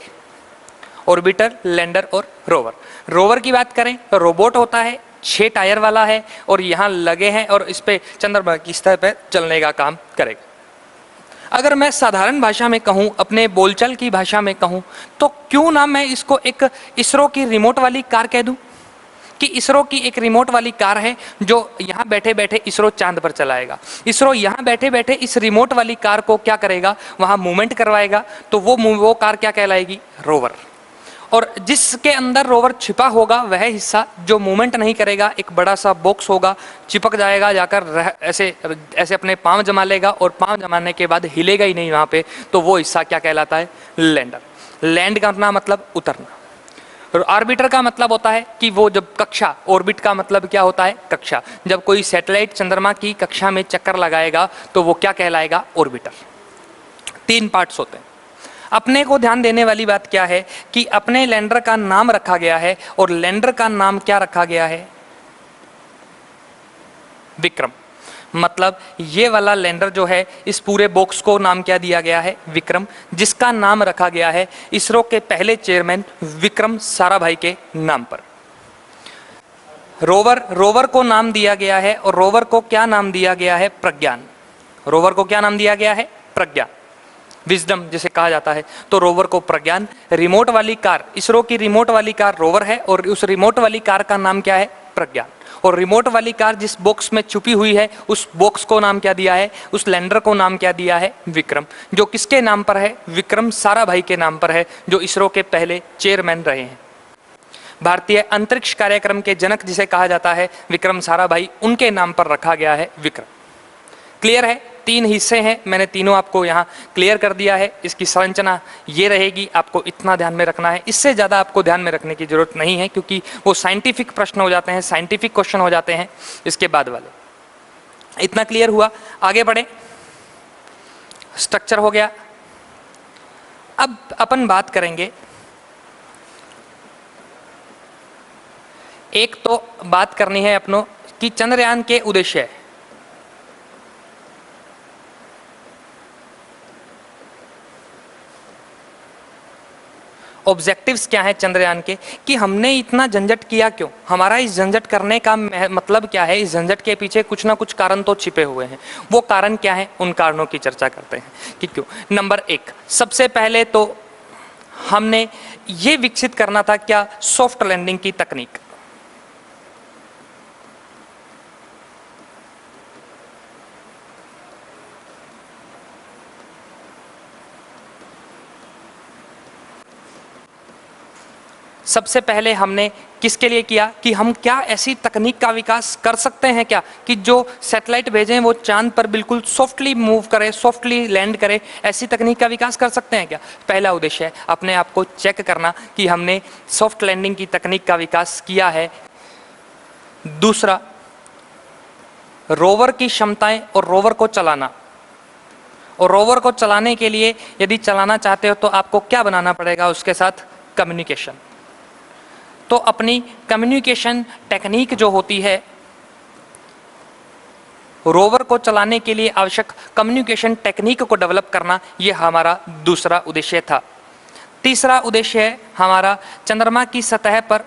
Orbiter, lander और रोवर। रोवर की बात करें तो रोबोट होता है, 6 टायर वाला है और यहाँ लगे हैं और इस पे चंद्रमा की सतह पर चलने का काम करेगा। अगर मैं साधारण भाषा में कहूँ, अपने बोलचाल की भाषा में कहूँ, तो क्यों ना मैं इसको एक इसरो की रिमोट वाली कार कह दूँ, कि इसरो की एक रिमोट वाली कार है जो यहाँ बैठे बैठे इसरो चांद पर चलाएगा। इसरो यहाँ बैठे बैठे इस रिमोट वाली कार को क्या करेगा? वहाँ मूवमेंट करवाएगा, तो वो कार क्या कहलाएगी? रोवर। और जिसके अंदर रोवर छिपा होगा वह हिस्सा जो मूवमेंट नहीं करेगा, एक बड़ा सा बॉक्स होगा, चिपक जाएगा, जाकर ऐसे ऐसे अपने पांव जमा लेगा और पांव जमाने के बाद हिलेगा ही नहीं वहाँ पे, तो वो हिस्सा क्या कहलाता है? लैंडर। लैंड करना मतलब उतरना। और ऑर्बिटर का मतलब होता है कि वो जब कक्षा, ऑर्बिट का मतलब क्या होता है? कक्षा। जब कोई सैटेलाइट चंद्रमा की कक्षा में चक्कर लगाएगा तो वो क्या कहलाएगा? ऑर्बिटर। 3 पार्ट्स होते हैं। अपने को ध्यान देने वाली बात क्या है कि अपने लैंडर का नाम रखा गया है, और लैंडर का नाम क्या रखा गया है? विक्रम। मतलब ये वाला लैंडर जो है, इस पूरे बॉक्स को नाम क्या दिया गया है? विक्रम, जिसका नाम रखा गया है इसरो के पहले चेयरमैन विक्रम साराभाई के नाम पर। रोवर को नाम दिया गया है, और रोवर को क्या नाम दिया गया है? प्रज्ञान। रोवर को क्या नाम दिया गया है? प्रज्ञान, विजडम जिसे कहा जाता है। तो रोवर को प्रज्ञान। रिमोट वाली कार, इसरो की रिमोट वाली कार रोवर है, और उस रिमोट वाली कार का नाम क्या है? प्रज्ञान। और रिमोट वाली कार जिस बॉक्स में छुपी हुई है, उस बॉक्स को नाम क्या दिया है? उस लैंडर को नाम क्या दिया है? विक्रम। जो किसके नाम पर है? विक्रम साराभाई के नाम पर है, जो इसरो के पहले चेयरमैन रहे हैं। भारतीय अंतरिक्ष कार्यक्रम के जनक जिसे कहा जाता है विक्रम साराभाई, उनके नाम पर रखा गया है विक्रम। क्लियर है? 3 हिस्से हैं, मैंने तीनों आपको यहाँ क्लियर कर दिया है। इसकी संरचना ये रहेगी, आपको इतना ध्यान में रखना है, इससे ज़्यादा आपको ध्यान में रखने की जरूरत नहीं है, क्योंकि वो साइंटिफिक प्रश्न हो जाते हैं, साइंटिफिक क्वेश्चन हो जाते हैं इसके बाद वाले। इतना क्लियर हुआ? आगे बढ़े। स्ट्रक्चर हो गया। अब अपन बात करेंगे, एक तो बात करनी है अपनों कि चंद्रयान के उद्देश्य, ऑब्जेक्टिव्स क्या है चंद्रयान के, कि हमने इतना झंझट किया क्यों, हमारा इस झंझट करने का मतलब क्या है, इस झंझट के पीछे कुछ ना कुछ कारण तो छिपे हुए हैं। वो कारण क्या है, उन कारणों की चर्चा करते हैं कि क्यों। नंबर 1, सबसे पहले तो हमने ये विकसित करना था क्या? सॉफ्ट लैंडिंग की तकनीक। सबसे पहले हमने किसके लिए किया कि हम क्या ऐसी तकनीक का विकास कर सकते हैं क्या कि जो सैटेलाइट भेजें वो चांद पर बिल्कुल सॉफ्टली मूव करे, सॉफ्टली लैंड करे, ऐसी तकनीक का विकास कर सकते हैं क्या? पहला उद्देश्य है अपने आप को चेक करना कि हमने सॉफ्ट लैंडिंग की तकनीक का विकास किया है। दूसरा, रोवर की क्षमताएं और रोवर को चलाना। और रोवर को चलाने के लिए यदि चलाना चाहते हो तो आपको क्या बनाना पड़ेगा? उसके साथ कम्युनिकेशन। तो अपनी कम्युनिकेशन टेक्निक जो होती है, रोवर को चलाने के लिए आवश्यक कम्युनिकेशन टेक्निक को डेवलप करना, यह हमारा दूसरा उद्देश्य था। तीसरा उद्देश्य है हमारा चंद्रमा की सतह पर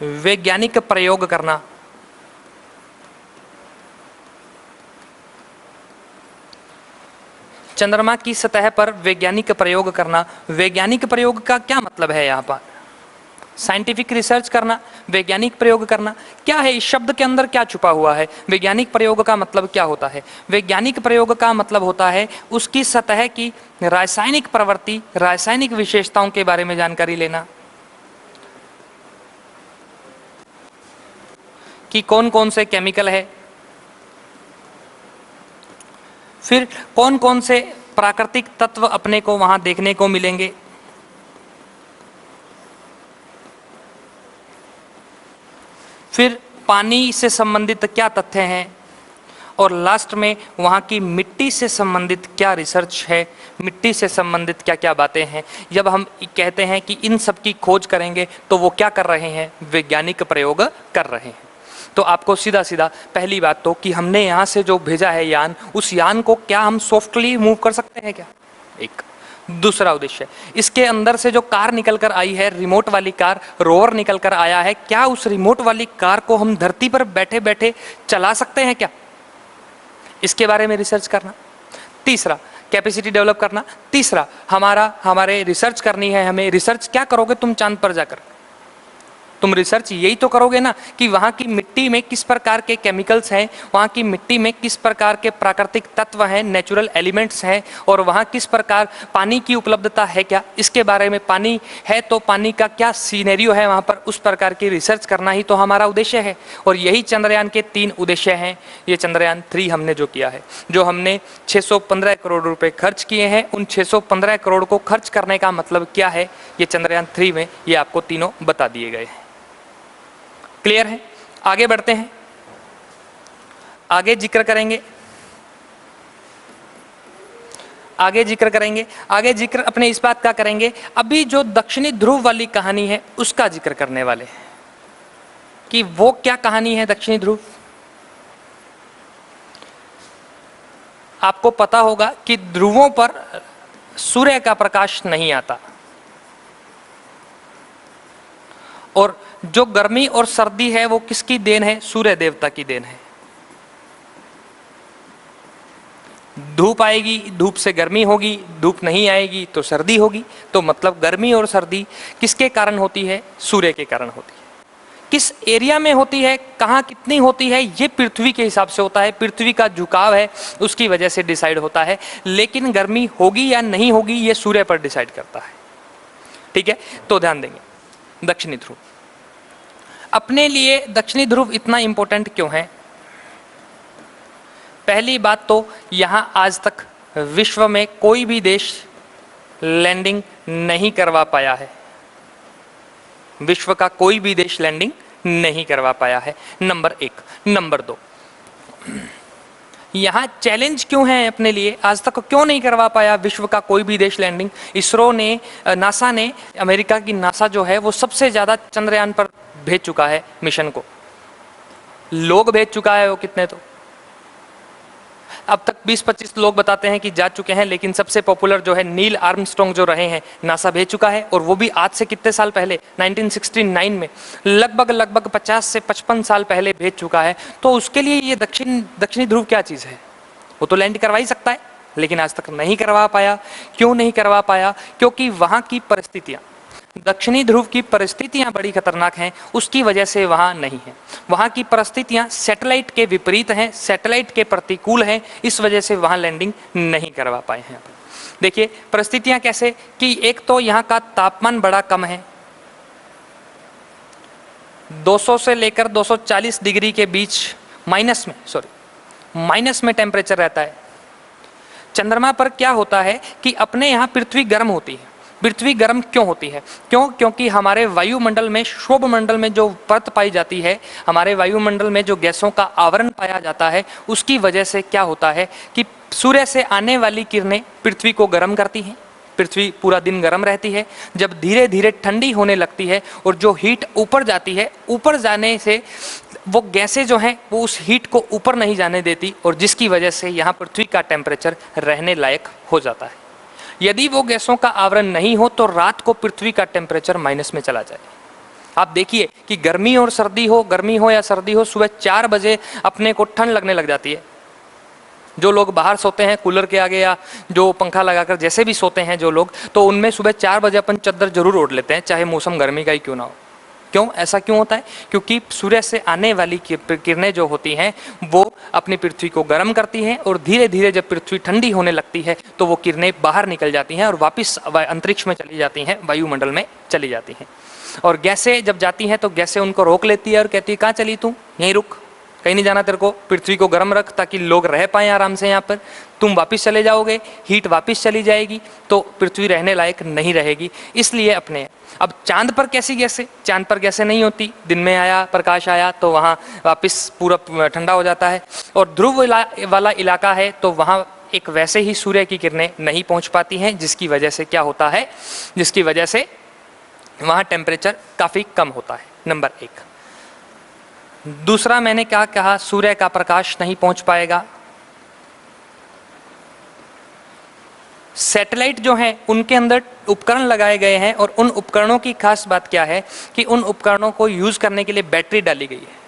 वैज्ञानिक प्रयोग करना। चंद्रमा की सतह पर वैज्ञानिक प्रयोग करना। वैज्ञानिक प्रयोग का क्या मतलब है? यहाँ पर साइंटिफिक रिसर्च करना, वैज्ञानिक प्रयोग करना। क्या है इस शब्द के अंदर, क्या छुपा हुआ है? वैज्ञानिक प्रयोग का मतलब क्या होता है? वैज्ञानिक प्रयोग का मतलब होता है उसकी सतह की रासायनिक प्रवृत्ति, रासायनिक विशेषताओं के बारे में जानकारी लेना, कि कौन कौन से केमिकल है, फिर कौन कौन से प्राकृतिक तत्व अपने को वहां देखने को मिलेंगे, फिर पानी से संबंधित क्या तथ्य हैं, और लास्ट में वहाँ की मिट्टी से संबंधित क्या रिसर्च है, मिट्टी से संबंधित क्या क्या बातें हैं। जब हम कहते हैं कि इन सब की खोज करेंगे तो वो क्या कर रहे हैं? वैज्ञानिक प्रयोग कर रहे हैं। तो आपको सीधा सीधा पहली बात तो कि हमने यहाँ से जो भेजा है यान, उस यान को क्या हम सॉफ्टली मूव कर सकते हैं क्या? एक दूसरा उद्देश्य, इसके अंदर से जो कार निकल कर आई है, रिमोट वाली कार, रोवर निकल कर आया है, क्या उस रिमोट वाली कार को हम धरती पर बैठे बैठे चला सकते हैं क्या? इसके बारे में रिसर्च करना। तीसरा, कैपेसिटी डेवलप करना। तीसरा, हमारे रिसर्च करनी है हमें। रिसर्च क्या करोगे तुम चांद पर जाकर? तुम रिसर्च यही तो करोगे ना कि वहाँ की मिट्टी में किस प्रकार के केमिकल्स हैं, वहाँ की मिट्टी में किस प्रकार के प्राकृतिक तत्व हैं, नेचुरल एलिमेंट्स हैं, और वहाँ किस प्रकार पानी की उपलब्धता है क्या, इसके बारे में, पानी है तो पानी का क्या सीनेरियो है वहाँ पर, उस प्रकार की रिसर्च करना ही तो हमारा उद्देश्य है। और यही चंद्रयान के 3 उद्देश्य हैं। ये चंद्रयान 3 हमने जो किया है, जो हमने 615 करोड़ रुपए खर्च किए हैं, उन 615 करोड़ को खर्च करने का मतलब क्या है, ये चंद्रयान 3 में ये आपको तीनों बता दिए गए हैं। क्लियर है? आगे बढ़ते हैं, आगे जिक्र करेंगे, आगे जिक्र अपने इस बात का करेंगे, अभी जो दक्षिणी ध्रुव वाली कहानी है उसका जिक्र करने वाले हैं कि वो क्या कहानी है दक्षिणी ध्रुव। आपको पता होगा कि ध्रुवों पर सूर्य का प्रकाश नहीं आता, और जो गर्मी और सर्दी है वो किसकी देन है? सूर्य देवता की देन है। धूप आएगी, धूप से गर्मी होगी, धूप नहीं आएगी तो सर्दी होगी। तो मतलब गर्मी और सर्दी किसके कारण होती है? सूर्य के कारण होती है। किस एरिया में होती है, कहाँ कितनी होती है, ये पृथ्वी के हिसाब से होता है, पृथ्वी का झुकाव है उसकी वजह से डिसाइड होता है। लेकिन गर्मी होगी या नहीं होगी ये सूर्य पर डिसाइड करता है। ठीक है, तो ध्यान देंगे। दक्षिणी ध्रुव, अपने लिए दक्षिणी ध्रुव इतना इंपॉर्टेंट क्यों है? पहली बात तो यहां आज तक विश्व में कोई भी देश लैंडिंग नहीं करवा पाया है। विश्व का कोई भी देश लैंडिंग नहीं करवा पाया है, नंबर 1। नंबर 2, यहां चैलेंज क्यों है अपने लिए? आज तक क्यों नहीं करवा पाया विश्व का कोई भी देश लैंडिंग? इसरो ने, नासा ने, अमेरिका की नासा जो है वो सबसे ज्यादा चंद्रयान पर भेज चुका है मिशन को। लोग भेज चुका है वो कितने, तो अब तक 20-25 लोग बताते हैं कि जा चुके हैं, लेकिन सबसे पॉपुलर जो है नील आर्मस्ट्रॉन्ग जो रहे हैं, नासा भेज चुका है। और वो भी आज से कितने साल पहले, 1969 में, लगभग 50 से 55 साल पहले भेज चुका है। तो उसके लिए ये दक्षिणी ध्रुव क्या चीज़ है? वो तो लैंड करवा ही सकता है, लेकिन आज तक नहीं करवा पाया। क्यों नहीं करवा पाया? क्योंकि वहाँ की परिस्थितियाँ, दक्षिणी ध्रुव की परिस्थितियां बड़ी खतरनाक हैं, उसकी वजह से वहां नहीं है। वहां की परिस्थितियां सैटेलाइट के विपरीत हैं, सैटेलाइट के प्रतिकूल हैं, इस वजह से वहां लैंडिंग नहीं करवा पाए हैं। देखिए परिस्थितियां कैसे, कि एक तो यहां का तापमान बड़ा कम है, 200 से लेकर 240 डिग्री के बीच माइनस में टेम्परेचर रहता है। चंद्रमा पर क्या होता है कि अपने यहाँ पृथ्वी गर्म होती है। पृथ्वी गर्म क्यों होती है? क्योंकि हमारे वायुमंडल में, शोभ मंडल में जो परत पाई जाती है, हमारे वायुमंडल में जो गैसों का आवरण पाया जाता है, उसकी वजह से क्या होता है कि सूर्य से आने वाली किरणें पृथ्वी को गर्म करती हैं। पृथ्वी पूरा दिन गर्म रहती है। जब धीरे धीरे ठंडी होने लगती है और जो हीट ऊपर जाती है, ऊपर जाने से वो गैसें जो हैं वो उस हीट को ऊपर नहीं जाने देती, और जिसकी वजह से यहाँ पृथ्वी का टेम्परेचर रहने लायक हो जाता है। यदि वो गैसों का आवरण नहीं हो तो रात को पृथ्वी का टेम्परेचर माइनस में चला जाए। आप देखिए कि गर्मी हो या सर्दी हो, सुबह 4 बजे अपने को ठंड लगने लग जाती है। जो लोग बाहर सोते हैं कूलर के आगे या जो पंखा लगाकर जैसे भी सोते हैं जो लोग, तो उनमें सुबह 4 बजे अपन चद्दर जरूर ओढ़ लेते हैं, चाहे मौसम गर्मी का ही क्यों ना हो। क्यों ऐसा क्यों होता है? क्योंकि सूर्य से आने वाली किरणें जो होती हैं वो अपनी पृथ्वी को गर्म करती हैं, और धीरे धीरे जब पृथ्वी ठंडी होने लगती है तो वो किरणें बाहर निकल जाती हैं और वापस अंतरिक्ष में चली जाती हैं, वायुमंडल में चली जाती हैं। और गैसें जब जाती हैं तो गैसें उनको रोक लेती है और कहती है कहाँ चली तू, यहीं रुक, कहीं नहीं जाना तेरे को, पृथ्वी को गर्म रख ताकि लोग रह पाएँ आराम से यहाँ पर। तुम वापस चले जाओगे, हीट वापस चली जाएगी, तो पृथ्वी रहने लायक नहीं रहेगी। इसलिए अपने अब चांद पर कैसी गैसें? चांद पर गैसें नहीं होती, दिन में आया प्रकाश आया तो वहाँ वापस पूरा ठंडा हो जाता है। और ध्रुव वाला इलाका है तो वहाँ एक वैसे ही सूर्य की किरणें नहीं पहुँच पाती हैं, जिसकी वजह से क्या होता है, जिसकी वजह से वहाँ टेम्परेचर काफ़ी कम होता है, नंबर 1। दूसरा मैंने क्या कहा, सूर्य का प्रकाश नहीं पहुंच पाएगा। सैटेलाइट जो हैं उनके अंदर उपकरण लगाए गए हैं, और उन उपकरणों की खास बात क्या है कि उन उपकरणों को यूज करने के लिए बैटरी डाली गई है।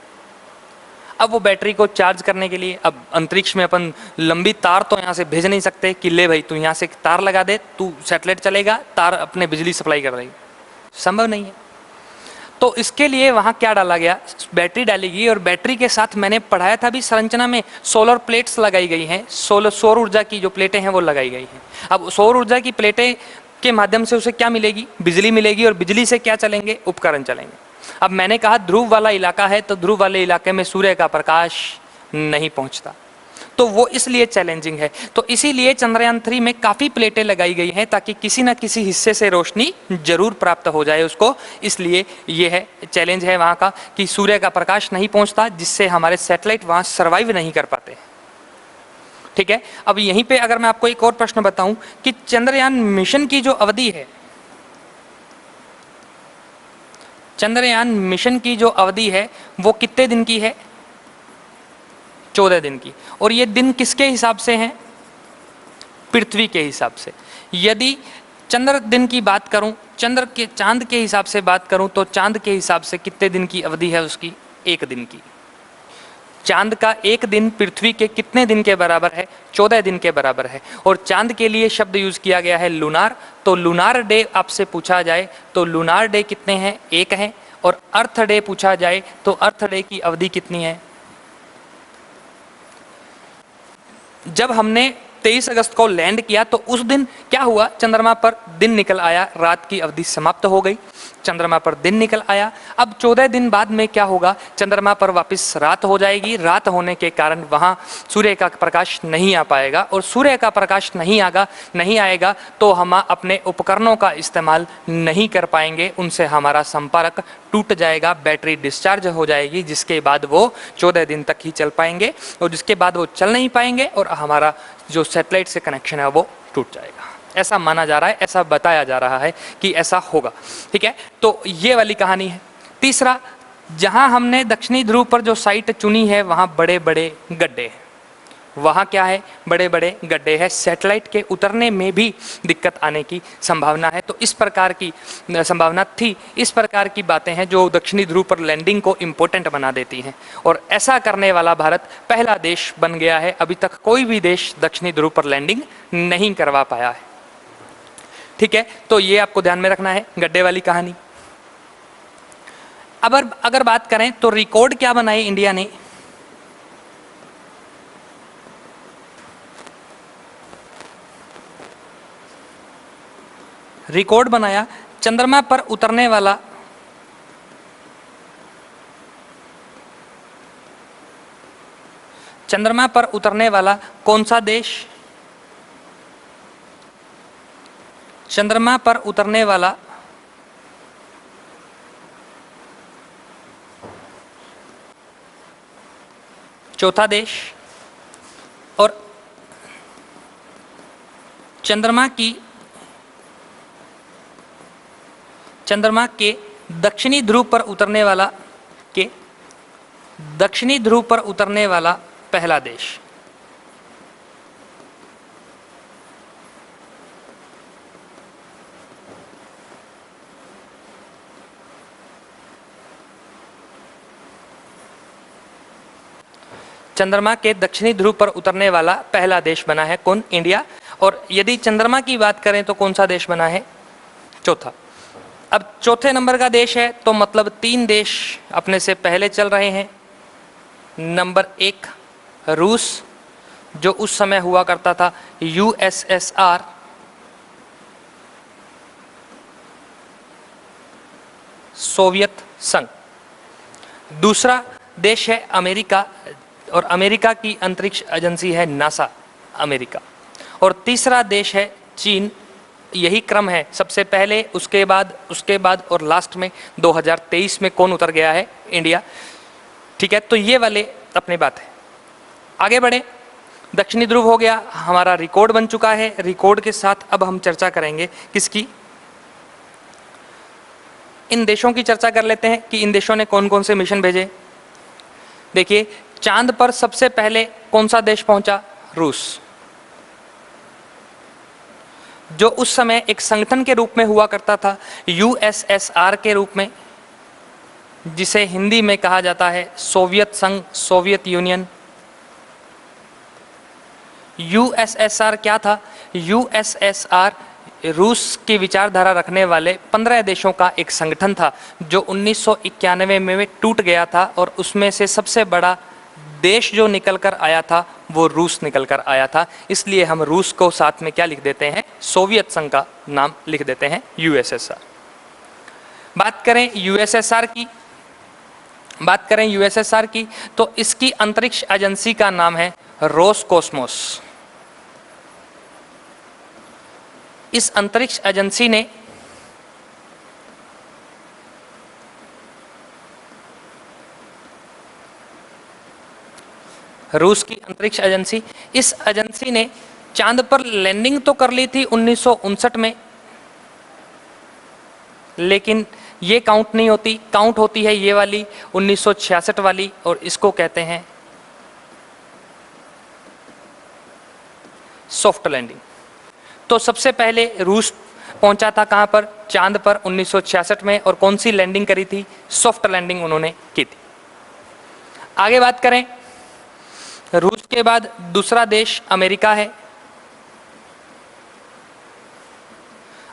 अब वो बैटरी को चार्ज करने के लिए, अब अंतरिक्ष में अपन लंबी तार तो यहाँ से भेज नहीं सकते कि ले भाई तू यहाँ से तार लगा दे, तू सैटेलाइट चलेगा, तार अपने बिजली सप्लाई कर देगी, संभव नहीं है। तो इसके लिए वहाँ क्या डाला गया, बैटरी डाली गई, और बैटरी के साथ मैंने पढ़ाया था भी संरचना में सोलर प्लेट्स लगाई गई हैं, सौर ऊर्जा की जो प्लेटें हैं वो लगाई गई हैं। अब सौर ऊर्जा की प्लेटें के माध्यम से उसे क्या मिलेगी, बिजली मिलेगी, और बिजली से क्या चलेंगे, उपकरण चलेंगे। अब मैंने कहा ध्रुव वाला इलाका है, तो ध्रुव वाले इलाके में सूर्य का प्रकाश नहीं पहुंचता, तो वो इसलिए चैलेंजिंग है। तो इसीलिए चंद्रयान 3 में काफ़ी प्लेटें लगाई गई हैं ताकि किसी न किसी हिस्से से रोशनी जरूर प्राप्त हो जाए उसको। इसलिए ये है चैलेंज है वहाँ का कि सूर्य का प्रकाश नहीं पहुँचता, जिससे हमारे सैटेलाइट वहाँ सर्वाइव नहीं कर पाते। ठीक है, अब यहीं पे अगर मैं आपको एक और प्रश्न बताऊं कि चंद्रयान मिशन की जो अवधि है, चंद्रयान मिशन की जो अवधि है वो कितने दिन की है, 14 दिन की। और ये दिन किसके हिसाब से हैं, पृथ्वी के हिसाब से। यदि चंद्र दिन की बात करूं, चांद के हिसाब से बात करूं, तो चांद के हिसाब से कितने दिन की अवधि है उसकी, 1 दिन की। चांद का 1 दिन पृथ्वी के कितने दिन के बराबर है, 14 दिन के बराबर है। और चांद के लिए शब्द यूज किया गया है लूनार। तो लूनार डे आपसे पूछा जाए तो लूनार डे कितने हैं, 1 है। और अर्थ डे पूछा जाए तो अर्थ डे की अवधि कितनी है। जब हमने 23 अगस्त को लैंड किया तो उस दिन क्या हुआ, चंद्रमा पर दिन निकल आया, रात की अवधि समाप्त हो गई, चंद्रमा पर दिन निकल आया। अब 14 दिन बाद में क्या होगा, चंद्रमा पर वापस रात हो जाएगी। रात होने के कारण वहाँ सूर्य का प्रकाश नहीं आ पाएगा, और सूर्य का प्रकाश नहीं आएगा तो हम अपने उपकरणों का इस्तेमाल नहीं कर पाएंगे, उनसे हमारा संपर्क टूट जाएगा, बैटरी डिस्चार्ज हो जाएगी, जिसके बाद वो 14 दिन तक ही चल पाएंगे, और जिसके बाद वो चल नहीं पाएंगे और हमारा जो सैटेलाइट से कनेक्शन है वो टूट जाएगा। ऐसा माना जा रहा है, ऐसा बताया जा रहा है कि ऐसा होगा। ठीक है, तो ये वाली कहानी है। तीसरा, जहां हमने दक्षिणी ध्रुव पर जो साइट चुनी है वहां बड़े बड़े गड्ढे हैं। वहां क्या है, बड़े बड़े गड्ढे हैं, सैटेलाइट के उतरने में भी दिक्कत आने की संभावना है। तो इस प्रकार की संभावना थी, इस प्रकार की बातें हैं जो दक्षिणी ध्रुव पर लैंडिंग को इम्पोर्टेंट बना देती हैं, और ऐसा करने वाला भारत पहला देश बन गया है। अभी तक कोई भी देश दक्षिणी ध्रुव पर लैंडिंग नहीं करवा पाया है। ठीक है, तो ये आपको ध्यान में रखना है, गड्ढे वाली कहानी। अब अगर बात करें तो रिकॉर्ड क्या बनाए इंडिया ने, रिकॉर्ड बनाया चंद्रमा पर उतरने वाला कौन सा देश, चंद्रमा पर उतरने वाला चौथा देश, और चंद्रमा के दक्षिणी ध्रुव पर उतरने वाला पहला देश। चंद्रमा के दक्षिणी ध्रुव पर उतरने वाला पहला देश बना है कौन, इंडिया। और यदि चंद्रमा की बात करें तो कौन सा देश बना है, चौथा। अब चौथे नंबर का देश है तो मतलब 3 देश अपने से पहले चल रहे हैं। नंबर 1 रूस, जो उस समय हुआ करता था यूएसएसआर, सोवियत संघ। दूसरा देश है अमेरिका, और अमेरिका की अंतरिक्ष एजेंसी है नासा, अमेरिका। और तीसरा देश है चीन। यही क्रम है, सबसे पहले, उसके बाद और लास्ट में 2023 में कौन उतर गया है, इंडिया। ठीक है, तो ये वाले अपनी बात है। आगे बढ़े, दक्षिणी ध्रुव हो गया, हमारा रिकॉर्ड बन चुका है। रिकॉर्ड के साथ अब हम चर्चा करेंगे किसकी, इन देशों की चर्चा कर लेते हैं कि इन देशों ने कौन कौन से मिशन भेजे। देखिए, चांद पर सबसे पहले कौन सा देश पहुंचा, रूस, जो उस समय एक संगठन के रूप में हुआ करता था, यूएसएसआर के रूप में, जिसे हिंदी में कहा जाता है सोवियत संघ, सोवियत यूनियन। यूएसएसआर क्या था, यूएसएसआर रूस की विचारधारा रखने वाले 15 देशों का एक संगठन था जो 1991 में टूट गया था, और उसमें से सबसे बड़ा देश जो निकल कर आया था वो रूस निकल कर आया था। इसलिए हम रूस को साथ में क्या लिख देते हैं, सोवियत संघ का नाम लिख देते हैं, यूएसएसआर। बात करें यूएसएसआर की तो इसकी अंतरिक्ष एजेंसी का नाम है रोसकोस्मोस। इस अंतरिक्ष एजेंसी ने रूस की अंतरिक्ष एजेंसी, इस एजेंसी ने चांद पर लैंडिंग तो कर ली थी 1959 में, लेकिन ये काउंट नहीं होती, काउंट होती है ये वाली 1966 वाली, और इसको कहते हैं सॉफ्ट लैंडिंग। तो सबसे पहले रूस पहुंचा था कहां पर, चांद पर 1966 में, और कौन सी लैंडिंग करी थी, सॉफ्ट लैंडिंग उन्होंने की थी। आगे बात करें, रूस के बाद दूसरा देश अमेरिका है।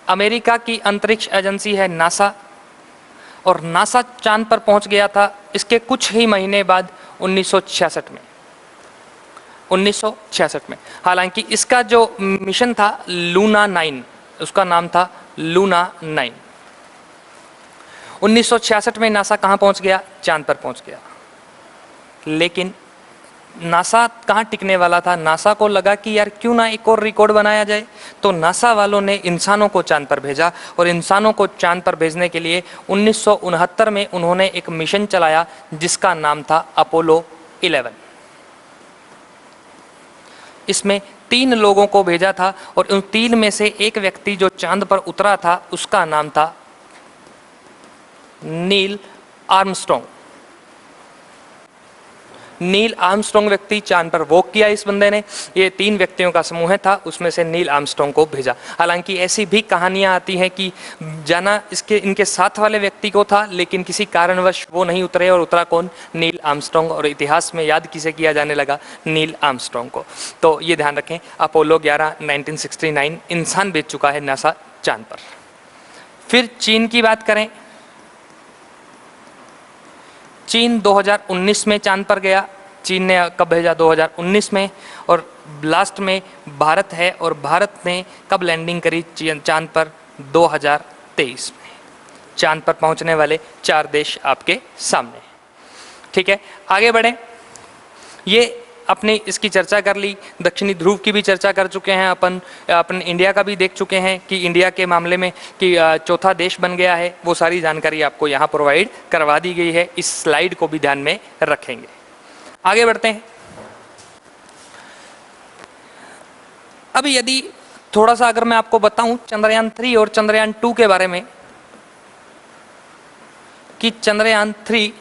अमेरिका की अंतरिक्ष एजेंसी है नासा, और नासा चांद पर पहुंच गया था इसके कुछ ही महीने बाद 1966 में। हालांकि इसका जो मिशन था लूना 9, उसका नाम था लूना 9। 1966 में नासा कहां पहुंच गया, चांद पर पहुंच गया। लेकिन नासा कहां टिकने वाला था, नासा को लगा कि यार क्यों ना एक और रिकॉर्ड बनाया जाए, तो नासा वालों ने इंसानों को चांद पर भेजा, और इंसानों को चांद पर भेजने के लिए 1969 में उन्होंने एक मिशन चलाया जिसका नाम था अपोलो 11। इसमें 3 लोगों को भेजा था, और उन 3 में से एक व्यक्ति जो चांद पर उतरा था उसका नाम था नील आर्मस्ट्रॉन्ग। नील आर्मस्ट्रॉन्ग व्यक्ति चांद पर वॉक किया इस बंदे ने। ये 3 व्यक्तियों का समूह था, उसमें से नील आर्मस्ट्रॉन्ग को भेजा। हालांकि ऐसी भी कहानियां आती हैं कि जाना इनके साथ वाले व्यक्ति को था, लेकिन किसी कारणवश वो नहीं उतरे, और उतरा कौन, नील आर्मस्ट्रॉन्ग, और इतिहास में याद किसे किया जाने लगा, नील आर्मस्ट्रॉन्ग को। तो ये ध्यान रखें, अपोलो 11 1969 इंसान भेज चुका है नासा चांद पर। फिर चीन की बात करें, चीन 2019 में चांद पर गया। चीन ने कब भेजा, 2019 में। और लास्ट में भारत है, और भारत ने कब लैंडिंग करी चांद पर, 2023 में। चांद पर पहुंचने वाले 4 देश आपके सामने। ठीक है, आगे बढ़ें। ये अपनी इसकी चर्चा कर ली, दक्षिणी ध्रुव की भी चर्चा कर चुके हैं अपन इंडिया का भी देख चुके हैं कि इंडिया के मामले में कि चौथा देश बन गया है। वो सारी जानकारी आपको यहाँ प्रोवाइड करवा दी गई है, इस स्लाइड को भी ध्यान में रखेंगे। आगे बढ़ते हैं। अभी यदि थोड़ा सा अगर मैं आपको बताऊं चंद्रयान 3 और चंद्रयान 2 के बारे में, कि चंद्रयान 3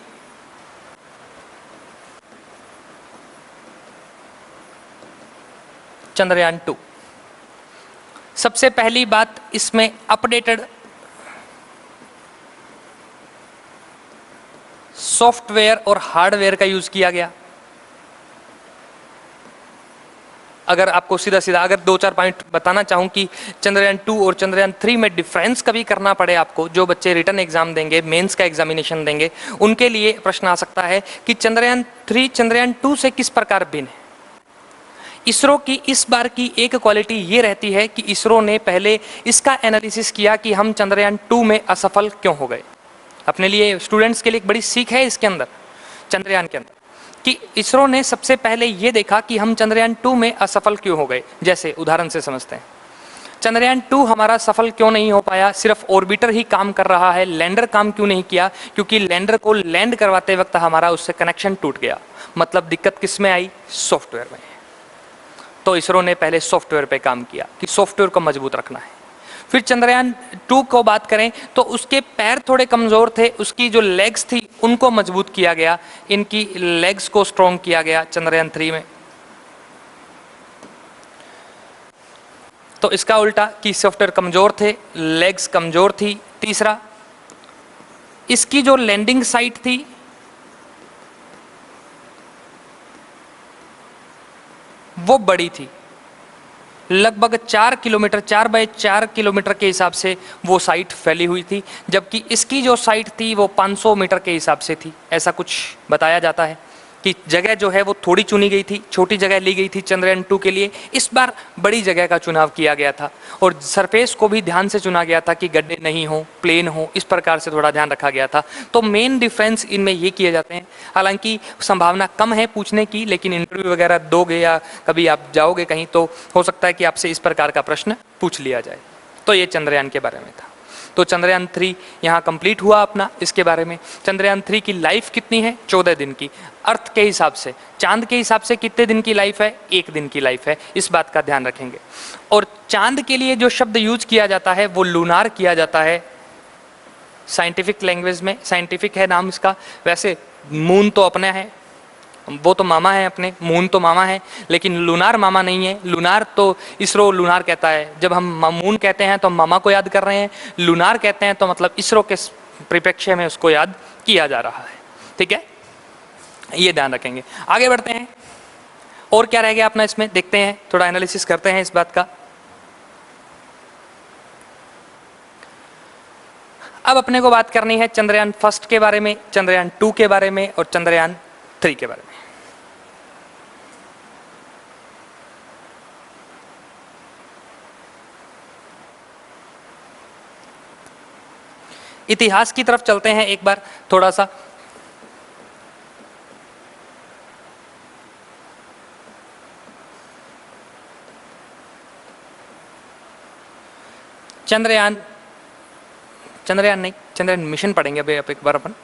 चंद्रयान 2, सबसे पहली बात इसमें अपडेटेड सॉफ्टवेयर और हार्डवेयर का यूज किया गया। अगर आपको सीधा सीधा अगर 2-4 पॉइंट बताना चाहूं कि चंद्रयान 2 और चंद्रयान 3 में डिफरेंस कभी करना पड़े आपको, जो बच्चे रिटन एग्जाम देंगे, मेंस का एग्जामिनेशन देंगे, उनके लिए प्रश्न आ सकता है कि चंद्रयान 3 चंद्रयान 2 से किस प्रकार भिन्न है। इसरो की इस बार की एक क्वालिटी ये रहती है कि इसरो ने पहले इसका एनालिसिस किया कि हम चंद्रयान 2 में असफल क्यों हो गए। अपने लिए, स्टूडेंट्स के लिए एक बड़ी सीख है इसके अंदर, चंद्रयान के अंदर, कि इसरो ने सबसे पहले ये देखा कि हम चंद्रयान 2 में असफल क्यों हो गए। जैसे उदाहरण से समझते हैं, चंद्रयान 2 हमारा सफल क्यों नहीं हो पाया, सिर्फ ऑर्बिटर ही काम कर रहा है, लैंडर काम क्यों नहीं किया, क्योंकि लैंडर को लैंड करवाते वक्त हमारा उससे कनेक्शन टूट गया। मतलब दिक्कत किस में आई, सॉफ्टवेयर में। तो इसरो ने पहले सॉफ्टवेयर पे काम किया कि सॉफ्टवेयर को मजबूत रखना है। फिर चंद्रयान 2 को बात करें तो उसके पैर थोड़े कमजोर थे, उसकी जो लेग्स थी उनको मजबूत किया गया, इनकी लेग्स को स्ट्रॉन्ग किया गया चंद्रयान 3 में। तो इसका उल्टा कि सॉफ्टवेयर कमजोर थे, लेग्स कमजोर थी। तीसरा, इसकी जो लैंडिंग साइट थी वो बड़ी थी, लगभग 4 किलोमीटर, 4 बाय 4 किलोमीटर के हिसाब से वो साइट फैली हुई थी, जबकि इसकी जो साइट थी वो 500 मीटर के हिसाब से थी। ऐसा कुछ बताया जाता है कि जगह जो है वो थोड़ी चुनी गई थी, छोटी जगह ली गई थी चंद्रयान 2 के लिए। इस बार बड़ी जगह का चुनाव किया गया था और सरफेस को भी ध्यान से चुना गया था कि गड्ढे नहीं हो, प्लेन हो, इस प्रकार से थोड़ा ध्यान रखा गया था। तो मेन डिफरेंस इनमें ये किए जाते हैं। हालांकि संभावना कम है पूछने की, लेकिन इंटरव्यू वगैरह दोगे या कभी आप जाओगे कहीं तो हो सकता है कि आपसे इस प्रकार का प्रश्न पूछ लिया जाए। तो ये चंद्रयान के बारे में था। तो चंद्रयान 3 यहाँ कंप्लीट हुआ अपना। इसके बारे में चंद्रयान 3 की लाइफ कितनी है? 14 दिन की। अर्थ के हिसाब से, चांद के हिसाब से कितने दिन की लाइफ है? 1 दिन की लाइफ है। इस बात का ध्यान रखेंगे। और चांद के लिए जो शब्द यूज किया जाता है वो लूनार किया जाता है साइंटिफिक लैंग्वेज में। साइंटिफिक है नाम इसका। वैसे मून तो अपने है, वो तो मामा है अपने, मून तो मामा है, लेकिन लूनार मामा नहीं है। लूनार तो इसरो लूनार कहता है। जब हम मून कहते हैं तो हम मामा को याद कर रहे हैं, लूनार कहते हैं तो मतलब इसरो के परिप्रेक्ष्य में उसको याद किया जा रहा है। ठीक है, ये ध्यान रखेंगे। आगे बढ़ते हैं। और क्या रह गया अपना इसमें, देखते हैं, थोड़ा एनालिसिस करते हैं इस बात का। अब अपने को बात करनी है चंद्रयान 1 के बारे में, चंद्रयान 2 के बारे में और चंद्रयान 3 के बारे में। इतिहास की तरफ चलते हैं एक बार थोड़ा सा। चंद्रयान नहीं, चंद्रयान मिशन पढ़ेंगे अभी अब एक बार अपन।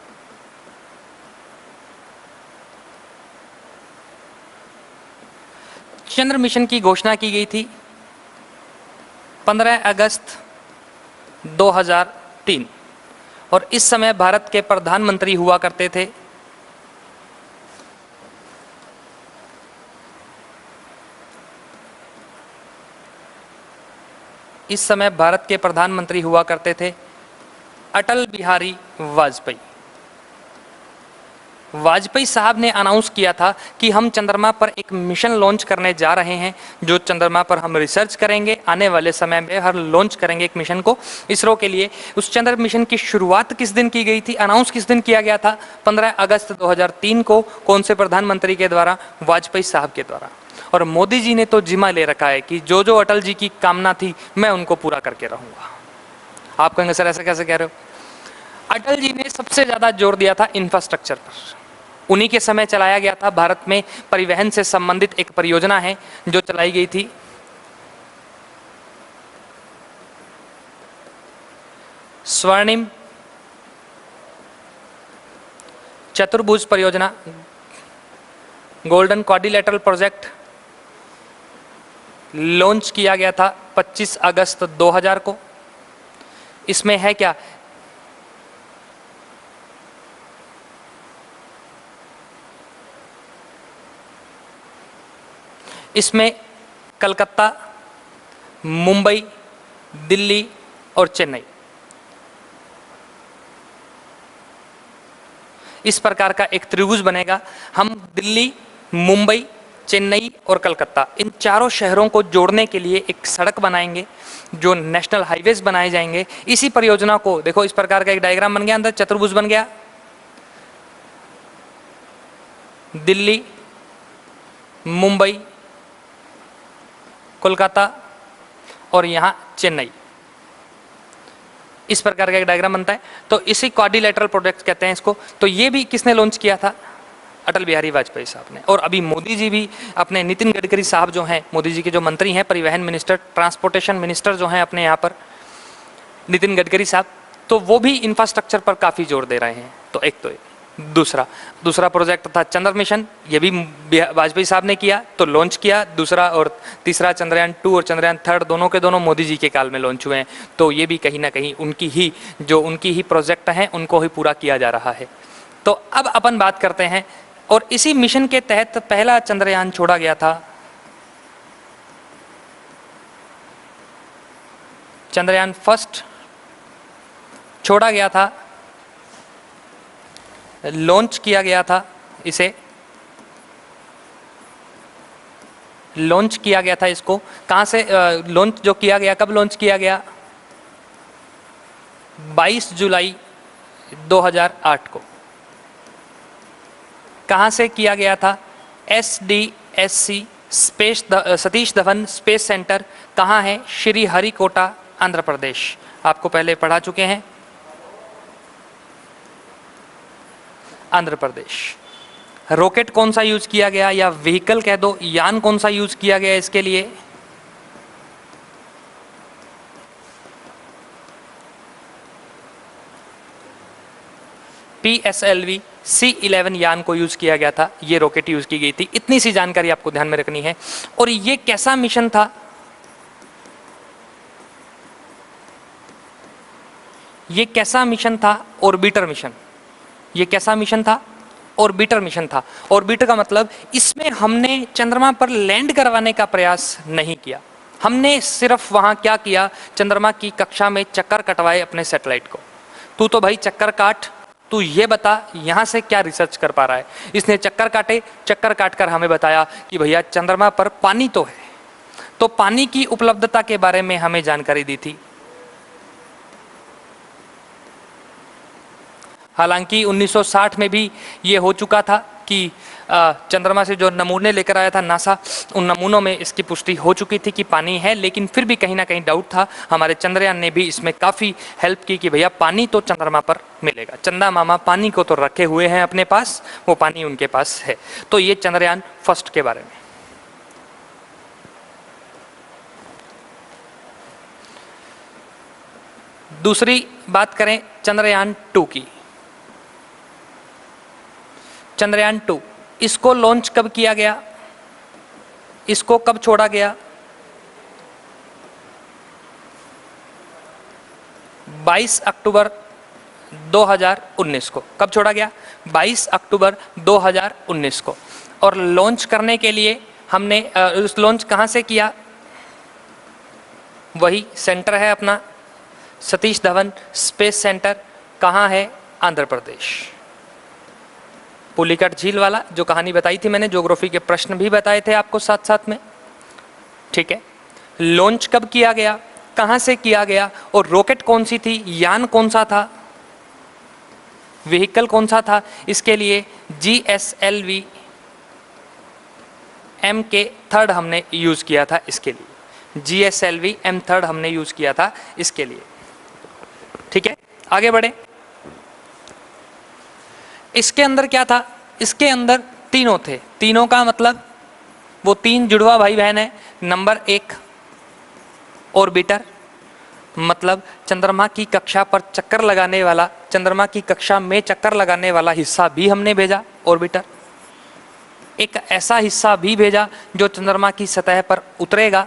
चंद्र मिशन की घोषणा की गई थी 15 अगस्त 2003 और इस समय भारत के प्रधानमंत्री हुआ करते थे अटल बिहारी वाजपेयी। वाजपेयी साहब ने अनाउंस किया था कि हम चंद्रमा पर एक मिशन लॉन्च करने जा रहे हैं, जो चंद्रमा पर हम रिसर्च करेंगे, आने वाले समय में हर लॉन्च करेंगे एक मिशन को इसरो के लिए। उस चंद्र मिशन की शुरुआत किस दिन की गई थी, अनाउंस किस दिन किया गया था? 15 अगस्त 2003 को। कौन से प्रधानमंत्री के द्वारा? वाजपेयी साहब के द्वारा। और मोदी जी ने तो जिम्मा ले रखा है कि जो जो अटल जी की कामना थी मैं उनको पूरा करके रहूंगा। आप कहेंगे सर ऐसा कैसे कह रहे हो? अटल जी ने सबसे ज्यादा जोर दिया था इंफ्रास्ट्रक्चर पर। उन्हीं के समय चलाया गया था। भारत में परिवहन से संबंधित एक परियोजना है जो चलाई गई थी, स्वर्णिम चतुर्भुज परियोजना, गोल्डन क्वाड्रिलेटरल प्रोजेक्ट। लॉन्च किया गया था 25 अगस्त 2000 को। इसमें है क्या? इसमें कलकत्ता, मुंबई, दिल्ली और चेन्नई, इस प्रकार का एक त्रिभुज बनेगा। हम दिल्ली, मुंबई, चेन्नई और कलकत्ता, इन चारों शहरों को जोड़ने के लिए एक सड़क बनाएंगे, जो नेशनल हाईवेज बनाए जाएंगे। इसी परियोजना को देखो, इस प्रकार का एक डायग्राम बन गया, अंदर चतुर्भुज बन गया। दिल्ली, मुंबई, कोलकाता और यहां चेन्नई, इस प्रकार का एक डायग्राम बनता है। तो इसी क्वाड्रिलेटरल प्रोजेक्ट कहते हैं इसको। तो ये भी किसने लॉन्च किया था? अटल बिहारी वाजपेयी साहब ने। और अभी मोदी जी भी अपने, नितिन गडकरी साहब जो हैं, मोदी जी के जो मंत्री हैं, परिवहन मिनिस्टर, ट्रांसपोर्टेशन मिनिस्टर जो हैं अपने यहाँ पर, नितिन गडकरी साहब, तो वो भी इंफ्रास्ट्रक्चर पर काफ़ी जोर दे रहे हैं। तो एक तो दूसरा प्रोजेक्ट था चंद्र मिशन, ये भी वाजपेयी साहब ने किया, तो लॉन्च किया। दूसरा और तीसरा चंद्रयान 2 और चंद्रयान 3 दोनों के दोनों मोदी जी के काल में लॉन्च हुए हैं। तो ये भी कहीं ना कहीं उनकी ही प्रोजेक्ट हैं, उनको ही पूरा किया जा रहा है। तो अब अपन बात करते हैं, और इसी मिशन के तहत पहला चंद्रयान छोड़ा गया था। चंद्रयान 1 छोड़ा गया था, लॉन्च किया गया था इसे लॉन्च किया गया था इसको, कहाँ से लॉन्च जो किया गया, कब लॉन्च किया गया? 22 जुलाई 2008 को। कहाँ से किया गया था? SDSC space Satish Dhawan space centre कहाँ है? श्री हरिकोटा, आंध्र प्रदेश। आपको पहले पढ़ा चुके हैं, आंध्र प्रदेश। रॉकेट कौन सा यूज किया गया, या व्हीकल कह दो, यान कौन सा यूज किया गया इसके लिए? PSLV C-11 यान को यूज किया गया था, ये रॉकेट यूज की गई थी। इतनी सी जानकारी आपको ध्यान में रखनी है। और ये कैसा मिशन था? ये कैसा मिशन था? Orbiter mission. ये कैसा मिशन था? ऑर्बिटर मिशन था। ऑर्बिटर का मतलब इसमें हमने चंद्रमा पर लैंड करवाने का प्रयास नहीं किया, हमने सिर्फ वहां क्या किया, चंद्रमा की कक्षा में चक्कर कटवाए अपने सैटेलाइट को। तू तो भाई चक्कर काट, तू ये बता यहां से क्या रिसर्च कर पा रहा है। इसने चक्कर काटे, चक्कर काटकर हमें बताया कि भैया चंद्रमा पर पानी तो है, तो पानी की उपलब्धता के बारे में हमें जानकारी दी थी। हालांकि 1960 में भी ये हो चुका था कि चंद्रमा से जो नमूने लेकर आया था नासा, उन नमूनों में इसकी पुष्टि हो चुकी थी कि पानी है, लेकिन फिर भी कहीं ना कहीं डाउट था। हमारे चंद्रयान ने भी इसमें काफ़ी हेल्प की कि भैया पानी तो चंद्रमा पर मिलेगा, चंदा मामा पानी को तो रखे हुए हैं अपने पास, वो पानी उनके पास है। तो ये चंद्रयान फर्स्ट के बारे में। दूसरी बात करें चंद्रयान 2 की। चंद्रयान 2 इसको लॉन्च कब किया गया, इसको कब छोड़ा गया? 22 अक्टूबर 2019 को। कब छोड़ा गया? 22 अक्टूबर 2019 को। और लॉन्च करने के लिए हमने उस लॉन्च कहाँ से किया? वही सेंटर है अपना सतीश धवन स्पेस सेंटर। कहाँ है? आंध्र प्रदेश। पुलिकट झील वाला जो कहानी बताई थी मैंने, ज्योग्राफी के प्रश्न भी बताए थे आपको साथ साथ में, ठीक है। लॉन्च कब किया गया, कहां से किया गया, और रॉकेट कौन सी थी, यान कौन सा था, व्हीकल कौन सा था? इसके लिए GSLV MK3 हमने यूज किया था। इसके लिए GSLV M3 हमने यूज किया था इसके लिए, ठीक है। आगे बढ़े। इसके अंदर क्या था? इसके अंदर तीनों थे। तीनों का मतलब वो 3 जुड़वा भाई बहन है। नंबर 1 ऑर्बिटर, मतलब चंद्रमा की कक्षा पर चक्कर लगाने वाला, चंद्रमा की कक्षा में चक्कर लगाने वाला हिस्सा भी हमने भेजा, ऑर्बिटर। एक ऐसा हिस्सा भी भेजा जो चंद्रमा की सतह पर उतरेगा।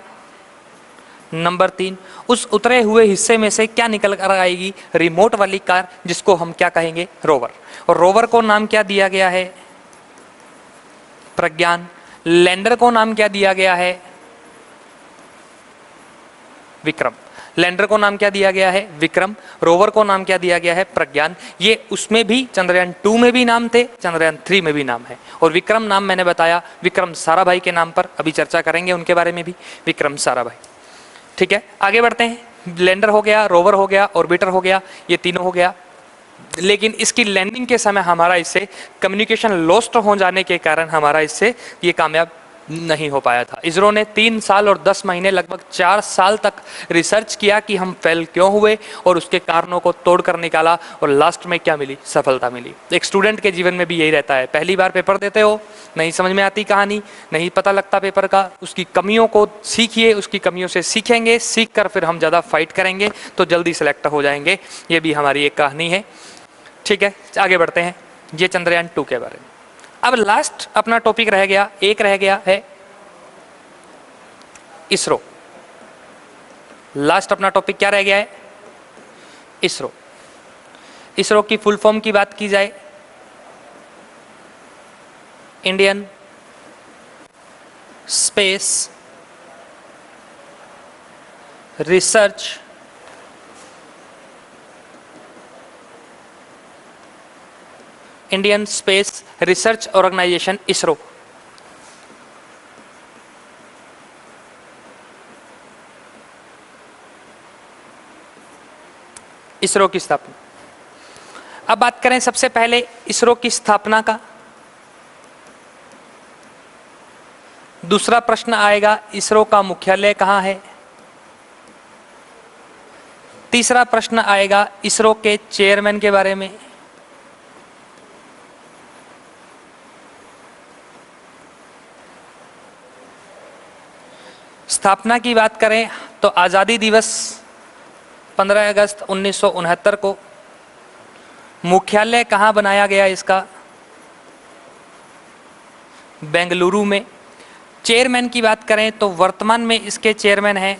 नंबर 3 उस उतरे हुए हिस्से में से क्या निकल कर आएगी? रिमोट वाली कार, जिसको हम क्या कहेंगे? रोवर। और रोवर को नाम क्या दिया गया है? प्रज्ञान। लैंडर को नाम क्या दिया गया है? विक्रम। लैंडर को नाम क्या दिया गया है? विक्रम। रोवर को नाम क्या दिया गया है? प्रज्ञान। ये उसमें भी चंद्रयान 2 में भी नाम थे, चंद्रयान 3 में भी नाम है। और विक्रम नाम मैंने बताया विक्रम साराभाई के नाम पर, अभी चर्चा करेंगे उनके बारे में भी, विक्रम साराभाई, ठीक है। आगे बढ़ते हैं। लैंडर हो गया, रोवर हो गया, ऑर्बिटर हो गया, ये तीनों हो गया। लेकिन इसकी लैंडिंग के समय हमारा इससे कम्युनिकेशन लॉस्ट हो जाने के कारण हमारा इससे ये कामयाब नहीं हो पाया था। इसरो ने 3 साल और 10 महीने, लगभग 4 साल तक रिसर्च किया कि हम फेल क्यों हुए, और उसके कारणों को तोड़ कर निकाला, और लास्ट में क्या मिली? सफलता मिली। एक स्टूडेंट के जीवन में भी यही रहता है। पहली बार पेपर देते हो, नहीं समझ में आती कहानी, नहीं पता लगता पेपर का, उसकी कमियों को सीखिए, उसकी कमियों से सीखेंगे, सीख कर फिर हम ज़्यादा फाइट करेंगे तो जल्दी सेलेक्ट हो जाएंगे। ये भी हमारी एक कहानी है, ठीक है। आगे बढ़ते हैं। ये चंद्रयान 2 के बारे में। अब लास्ट अपना टॉपिक रह गया, एक रह गया है इसरो। लास्ट अपना टॉपिक क्या रह गया है? इसरो। इसरो की फुल फॉर्म की बात की जाए, Indian space research Indian space research organisation, ISRO. ISRO की स्थापना। अब बात करें सबसे पहले इसरो की स्थापना का। दूसरा प्रश्न आएगा इसरो का मुख्यालय कहाँ है। तीसरा प्रश्न आएगा इसरो के चेयरमैन के बारे में। स्थापना की बात करें तो आज़ादी दिवस 15 अगस्त 1969 को। मुख्यालय कहाँ बनाया गया इसका, बेंगलुरु में। चेयरमैन की बात करें तो वर्तमान में इसके चेयरमैन हैं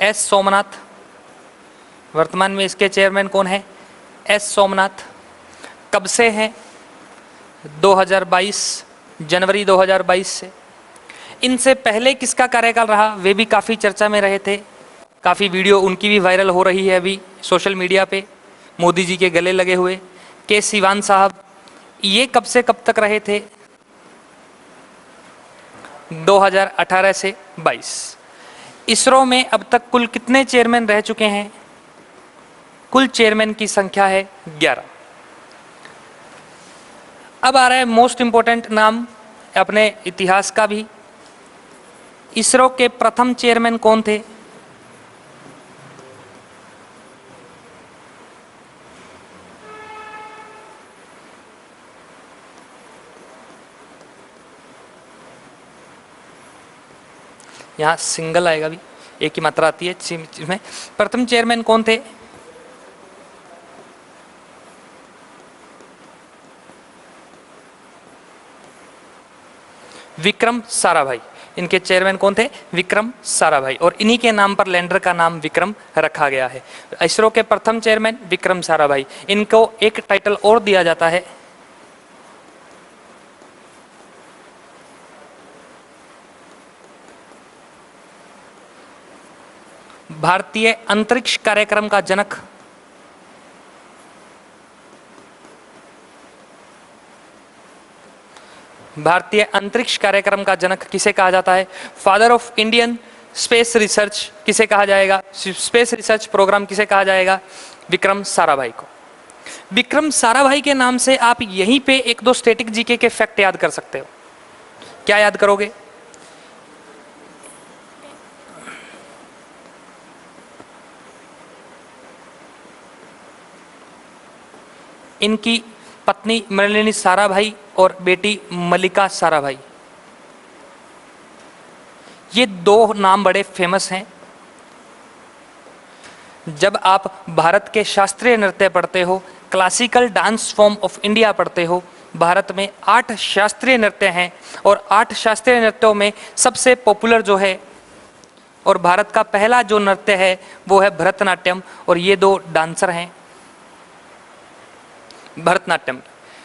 एस सोमनाथ। वर्तमान में इसके चेयरमैन कौन है, एस सोमनाथ। कब से हैं, 2022 जनवरी 2022 से। इनसे पहले किसका कार्यकाल रहा वे भी काफ़ी चर्चा में रहे थे, काफ़ी वीडियो उनकी भी वायरल हो रही है अभी सोशल मीडिया पे, मोदी जी के गले लगे हुए। के सिवान साहब, ये कब से कब तक रहे थे, 2018 से 22। इसरो में अब तक कुल कितने चेयरमैन रह चुके हैं, कुल चेयरमैन की संख्या है 11। अब आ रहा है मोस्ट इंपॉर्टेंट नाम अपने इतिहास का भी। इसरो के प्रथम चेयरमैन कौन थे, यहाँ सिंगल आएगा भी, एक ही मात्रा आती है इसमें। प्रथम चेयरमैन कौन थे, विक्रम साराभाई। इनके चेयरमैन कौन थे, विक्रम साराभाई, और इन्हीं के नाम पर लैंडर का नाम विक्रम रखा गया है। इसरो के प्रथम चेयरमैन विक्रम साराभाई। इनको एक टाइटल और दिया जाता है, भारतीय अंतरिक्ष कार्यक्रम का जनक। भारतीय अंतरिक्ष कार्यक्रम का जनक किसे कहा जाता है, father of Indian space research किसे कहा जाएगा, स्पेस रिसर्च प्रोग्राम किसे कहा जाएगा, विक्रम साराभाई को। विक्रम साराभाई के नाम से आप यहीं पे एक दो स्टैटिक जीके के फैक्ट याद कर सकते हो। क्या याद करोगे, इनकी पत्नी मृणालिनी साराभाई और बेटी मल्लिका साराभाई, ये दो नाम बड़े फेमस हैं। जब आप भारत के शास्त्रीय नृत्य पढ़ते हो, classical dance form of India पढ़ते हो, भारत में 8 शास्त्रीय नृत्य हैं और 8 शास्त्रीय नृत्यों में सबसे पॉपुलर जो है और भारत का पहला जो नृत्य है वो है भरतनाट्यम, और ये दो डांसर हैं भरतनाट्यम।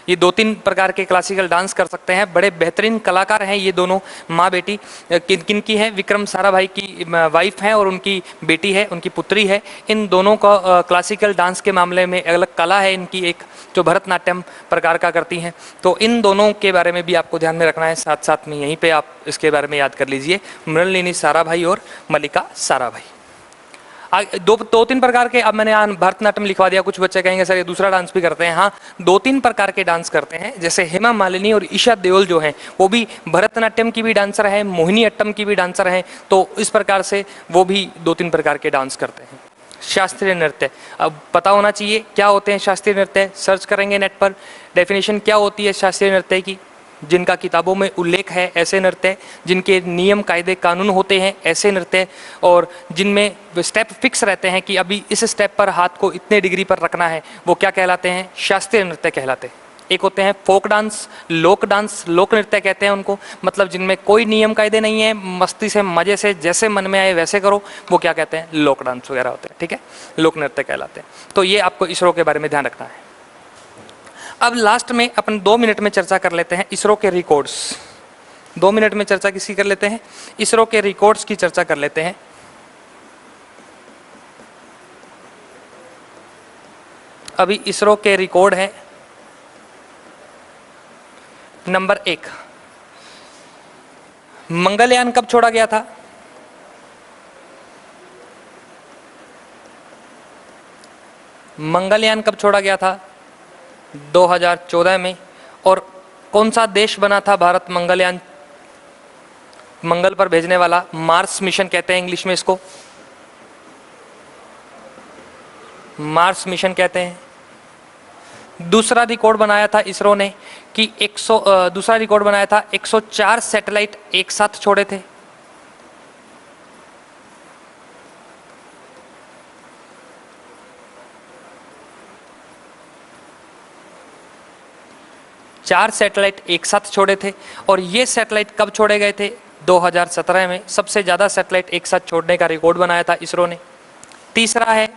ये 2-3 प्रकार के क्लासिकल डांस कर सकते हैं, बड़े बेहतरीन कलाकार हैं ये दोनों माँ बेटी। किन की है, विक्रम साराभाई की वाइफ हैं और उनकी बेटी है, उनकी पुत्री है। इन दोनों का क्लासिकल डांस के मामले में अलग कला है इनकी, एक जो भरतनाट्यम प्रकार का करती हैं। तो इन दोनों के बारे में भी आपको ध्यान में रखना है, साथ साथ में यहीं पर आप इसके बारे में याद कर लीजिए, मृणालिनी साराभाई और मल्लिका साराभाई। 2-3 प्रकार के, अब मैंने यहाँ भरतनाट्यम लिखवा दिया, कुछ बच्चे कहेंगे सर ये दूसरा डांस भी करते हैं। हाँ, 2-3 प्रकार के डांस करते हैं, जैसे हेमा मालिनी और ईशा देओल जो हैं वो भी भरतनाट्यम की भी डांसर है, मोहिनी अट्टम की भी डांसर हैं। तो इस प्रकार से वो भी 2-3 प्रकार के डांस करते हैं। शास्त्रीय नृत्य अब पता होना चाहिए क्या होते हैं शास्त्रीय नृत्य, सर्च करेंगे नेट पर, डेफिनेशन क्या होती है शास्त्रीय नृत्य की, जिनका किताबों में उल्लेख है ऐसे नृत्य, जिनके नियम कायदे कानून होते हैं ऐसे नृत्य, और जिनमें स्टेप फिक्स रहते हैं कि अभी इस स्टेप पर हाथ को इतने डिग्री पर रखना है, वो क्या कहलाते हैं, शास्त्रीय नृत्य कहलाते हैं। एक होते हैं फोक डांस, लोक नृत्य कहते हैं उनको, मतलब जिनमें कोई नियम कायदे नहीं है, मस्ती से मजे से जैसे मन में आए वैसे करो, वो क्या कहते हैं, लोक डांस वगैरह होते हैं। ठीक है, लोक नृत्य कहलाते हैं। तो ये आपको इसरो के बारे में ध्यान रखना है। अब लास्ट में अपन 2 मिनट में चर्चा कर लेते हैं इसरो के रिकॉर्ड्स। 2 मिनट में चर्चा किसकी कर लेते हैं, इसरो के रिकॉर्ड्स की चर्चा कर लेते हैं। अभी इसरो के रिकॉर्ड है नंबर 1, मंगलयान कब छोड़ा गया था? मंगलयान कब छोड़ा गया था? 2014 में। और कौन सा देश बना था भारत मंगलयान मंगल पर भेजने वाला? मार्स मिशन कहते हैं इंग्लिश में इसको, मार्स मिशन कहते हैं। दूसरा रिकॉर्ड बनाया था इसरो ने कि 104 सैटेलाइट एक साथ छोड़े थे। चार सैटेलाइट एक साथ छोड़े थे। और ये सैटेलाइट कब छोड़े गए थे? 2017 में। सबसे ज्यादा सैटेलाइट एक साथ छोड़ने का रिकॉर्ड बनाया था इसरो ने। तीसरा है,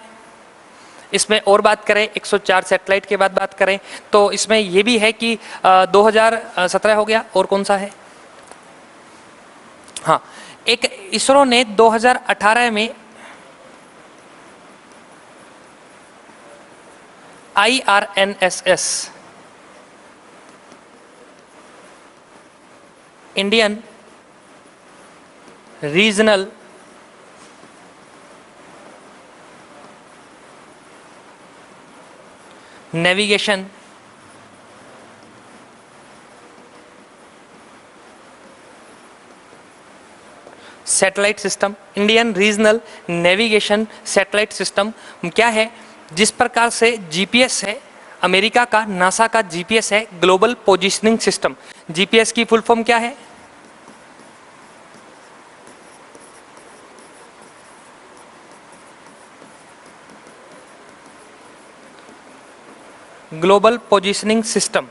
इसमें और बात करें 104 सैटेलाइट के बाद बात करें तो इसमें यह भी है कि 2017 हो गया, और कौन सा है? हाँ, एक इसरो ने 2018 में IRNSS Indian regional navigation satellite system, Indian regional navigation satellite system क्या है? जिस प्रकार से जीपीएस है अमेरिका का, नासा का जीपीएस है ग्लोबल पोजिशनिंग सिस्टम। जीपीएस की फुल फॉर्म क्या है? Global positioning system.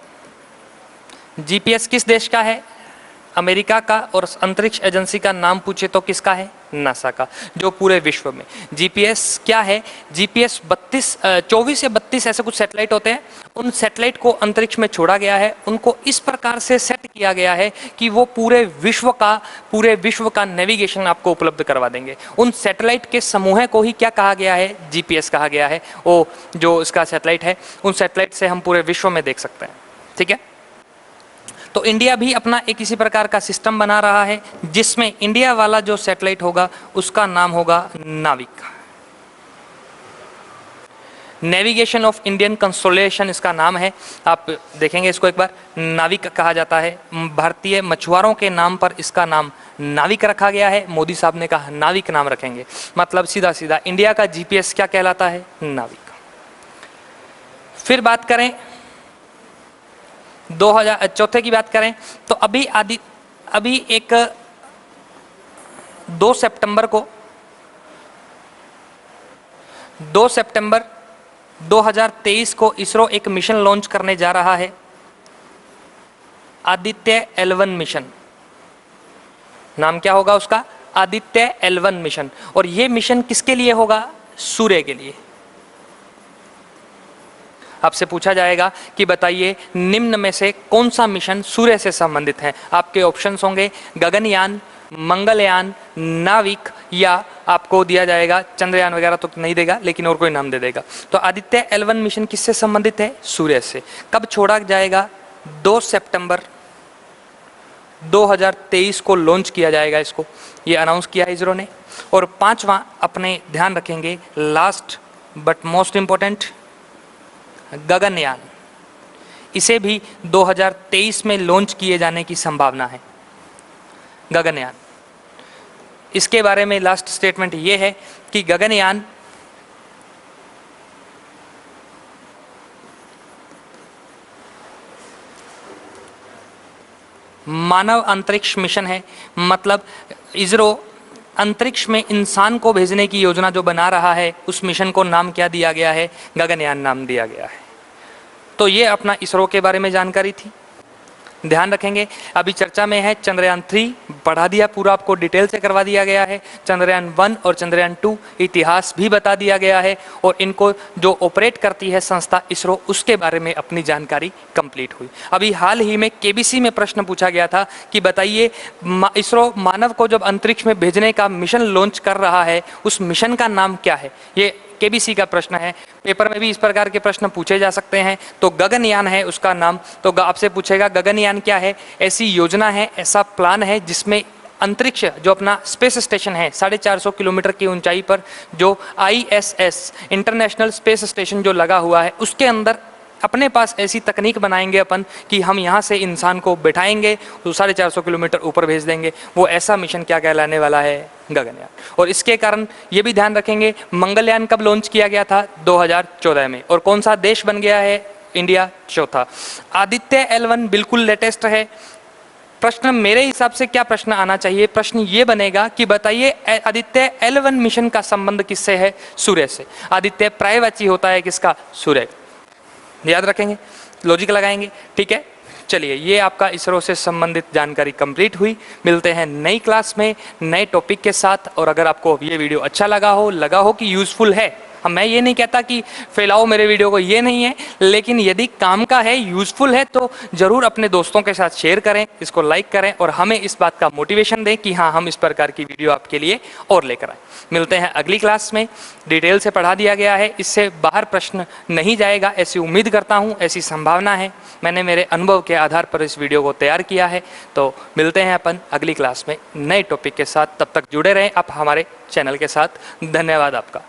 जीपीएस किस देश का है? अमेरिका का। और अंतरिक्ष एजेंसी का नाम पूछे तो किसका है? नासा का। जो पूरे विश्व में जीपीएस क्या है? जीपीएस 24 या 32 ऐसे कुछ सैटेलाइट होते हैं। उन सैटेलाइट को अंतरिक्ष में छोड़ा गया है, उनको इस प्रकार से सेट किया गया है कि वो पूरे विश्व का नेविगेशन आपको उपलब्ध करवा देंगे। उन सैटेलाइट के समूह को ही क्या कहा गया है? जीपीएस कहा गया है। वो जो इसका सैटेलाइट है, उन सैटेलाइट से हम पूरे विश्व में देख सकते हैं। ठीक है, तो इंडिया भी अपना एक इसी प्रकार का सिस्टम बना रहा है जिसमें इंडिया वाला जो सैटेलाइट होगा उसका नाम होगा नाविक। नेविगेशन ऑफ इंडियन कंसोलेशन इसका नाम है। आप देखेंगे इसको एक बार, नाविक कहा जाता है। भारतीय मछुआरों के नाम पर इसका नाम नाविक रखा गया है। मोदी साहब ने कहा नाविक नाम रखेंगे, मतलब सीधा सीधा इंडिया का जीपीएस क्या कहलाता है? नाविक। फिर बात करें 2004 की बात करें तो अभी एक 2 सितंबर 2023 को इसरो एक मिशन लॉन्च करने जा रहा है, आदित्य L1 मिशन। नाम क्या होगा उसका? Aditya L1 mission. और यह मिशन किसके लिए होगा? सूर्य के लिए। आपसे पूछा जाएगा कि बताइए निम्न में से कौन सा मिशन सूर्य से संबंधित है। आपके ऑप्शंस होंगे गगनयान, मंगलयान, नाविक, या आपको दिया जाएगा चंद्रयान वगैरह तो नहीं देगा लेकिन और कोई नाम दे देगा। तो आदित्य L1 मिशन किससे संबंधित है? सूर्य से। कब छोड़ा जाएगा? 2 सितंबर 2023 को लॉन्च किया जाएगा इसको, ये अनाउंस किया है इसरो ने। और पांचवा अपने ध्यान रखेंगे, last but most important, Gaganyaan. इसे भी 2023 में लॉन्च किए जाने की संभावना है। गगनयान, इसके बारे में लास्ट स्टेटमेंट ये है कि गगनयान मानव अंतरिक्ष मिशन है। मतलब इसरो अंतरिक्ष में इंसान को भेजने की योजना जो बना रहा है, उस मिशन को नाम क्या दिया गया है? गगनयान नाम दिया गया है। तो ये अपना इसरो के बारे में जानकारी थी। ध्यान रखेंगे अभी चर्चा में है चंद्रयान 3, पढ़ा दिया पूरा, आपको डिटेल से करवा दिया गया है। चंद्रयान 1 और चंद्रयान 2 इतिहास भी बता दिया गया है, और इनको जो ऑपरेट करती है संस्था इसरो, उसके बारे में अपनी जानकारी कंप्लीट हुई। अभी हाल ही में केबीसी में प्रश्न पूछा गया था कि बताइए इसरो मानव को जब अंतरिक्ष में भेजने का मिशन लॉन्च कर रहा है, उस मिशन का नाम क्या है? ये केबीसी का प्रश्न है। पेपर में भी इस प्रकार के प्रश्न पूछे जा सकते हैं। तो गगनयान है उसका नाम। तो आपसे पूछेगा गगनयान क्या है? ऐसी योजना है, ऐसा प्लान है जिसमें अंतरिक्ष जो अपना स्पेस स्टेशन है 450 किलोमीटर की ऊंचाई पर जो ISS इंटरनेशनल स्पेस स्टेशन जो लगा हुआ है, उसके अंदर अपने पास ऐसी तकनीक बनाएंगे अपन कि हम यहाँ से इंसान को बिठाएंगे तो 450 किलोमीटर ऊपर भेज देंगे। वो ऐसा मिशन क्या कहलाने वाला है? गगनयान। और इसके कारण ये भी ध्यान रखेंगे, मंगलयान कब लॉन्च किया गया था? 2014 में। और कौन सा देश बन गया है? इंडिया चौथा। आदित्य L1 बिल्कुल लेटेस्ट है। प्रश्न मेरे हिसाब से क्या प्रश्न आना चाहिए? प्रश्न ये बनेगा कि बताइए आदित्य L1 मिशन का संबंध किससे है? सूर्य से। आदित्य पर्यायवाची होता है किसका? सूर्य। याद रखेंगे, लॉजिक लगाएंगे, ठीक है। चलिए, ये आपका इसरो से संबंधित जानकारी कंप्लीट हुई। मिलते हैं नई क्लास में नए टॉपिक के साथ। और अगर आपको ये वीडियो अच्छा लगा हो कि यूजफुल है, मैं ये नहीं कहता कि फैलाओ मेरे वीडियो को, ये नहीं है, लेकिन यदि काम का है, यूजफुल है, तो जरूर अपने दोस्तों के साथ शेयर करें, इसको लाइक करें और हमें इस बात का मोटिवेशन दें कि हाँ, हम इस प्रकार की वीडियो आपके लिए और लेकर आए। मिलते हैं अगली क्लास में। डिटेल से पढ़ा दिया गया है, इससे बाहर प्रश्न नहीं जाएगा, ऐसी उम्मीद करता हूँ, ऐसी संभावना है। मैंने मेरे अनुभव के आधार पर इस वीडियो को तैयार किया है। तो मिलते हैं अपन अगली क्लास में नए टॉपिक के साथ। तब तक जुड़े रहें आप हमारे चैनल के साथ। धन्यवाद आपका।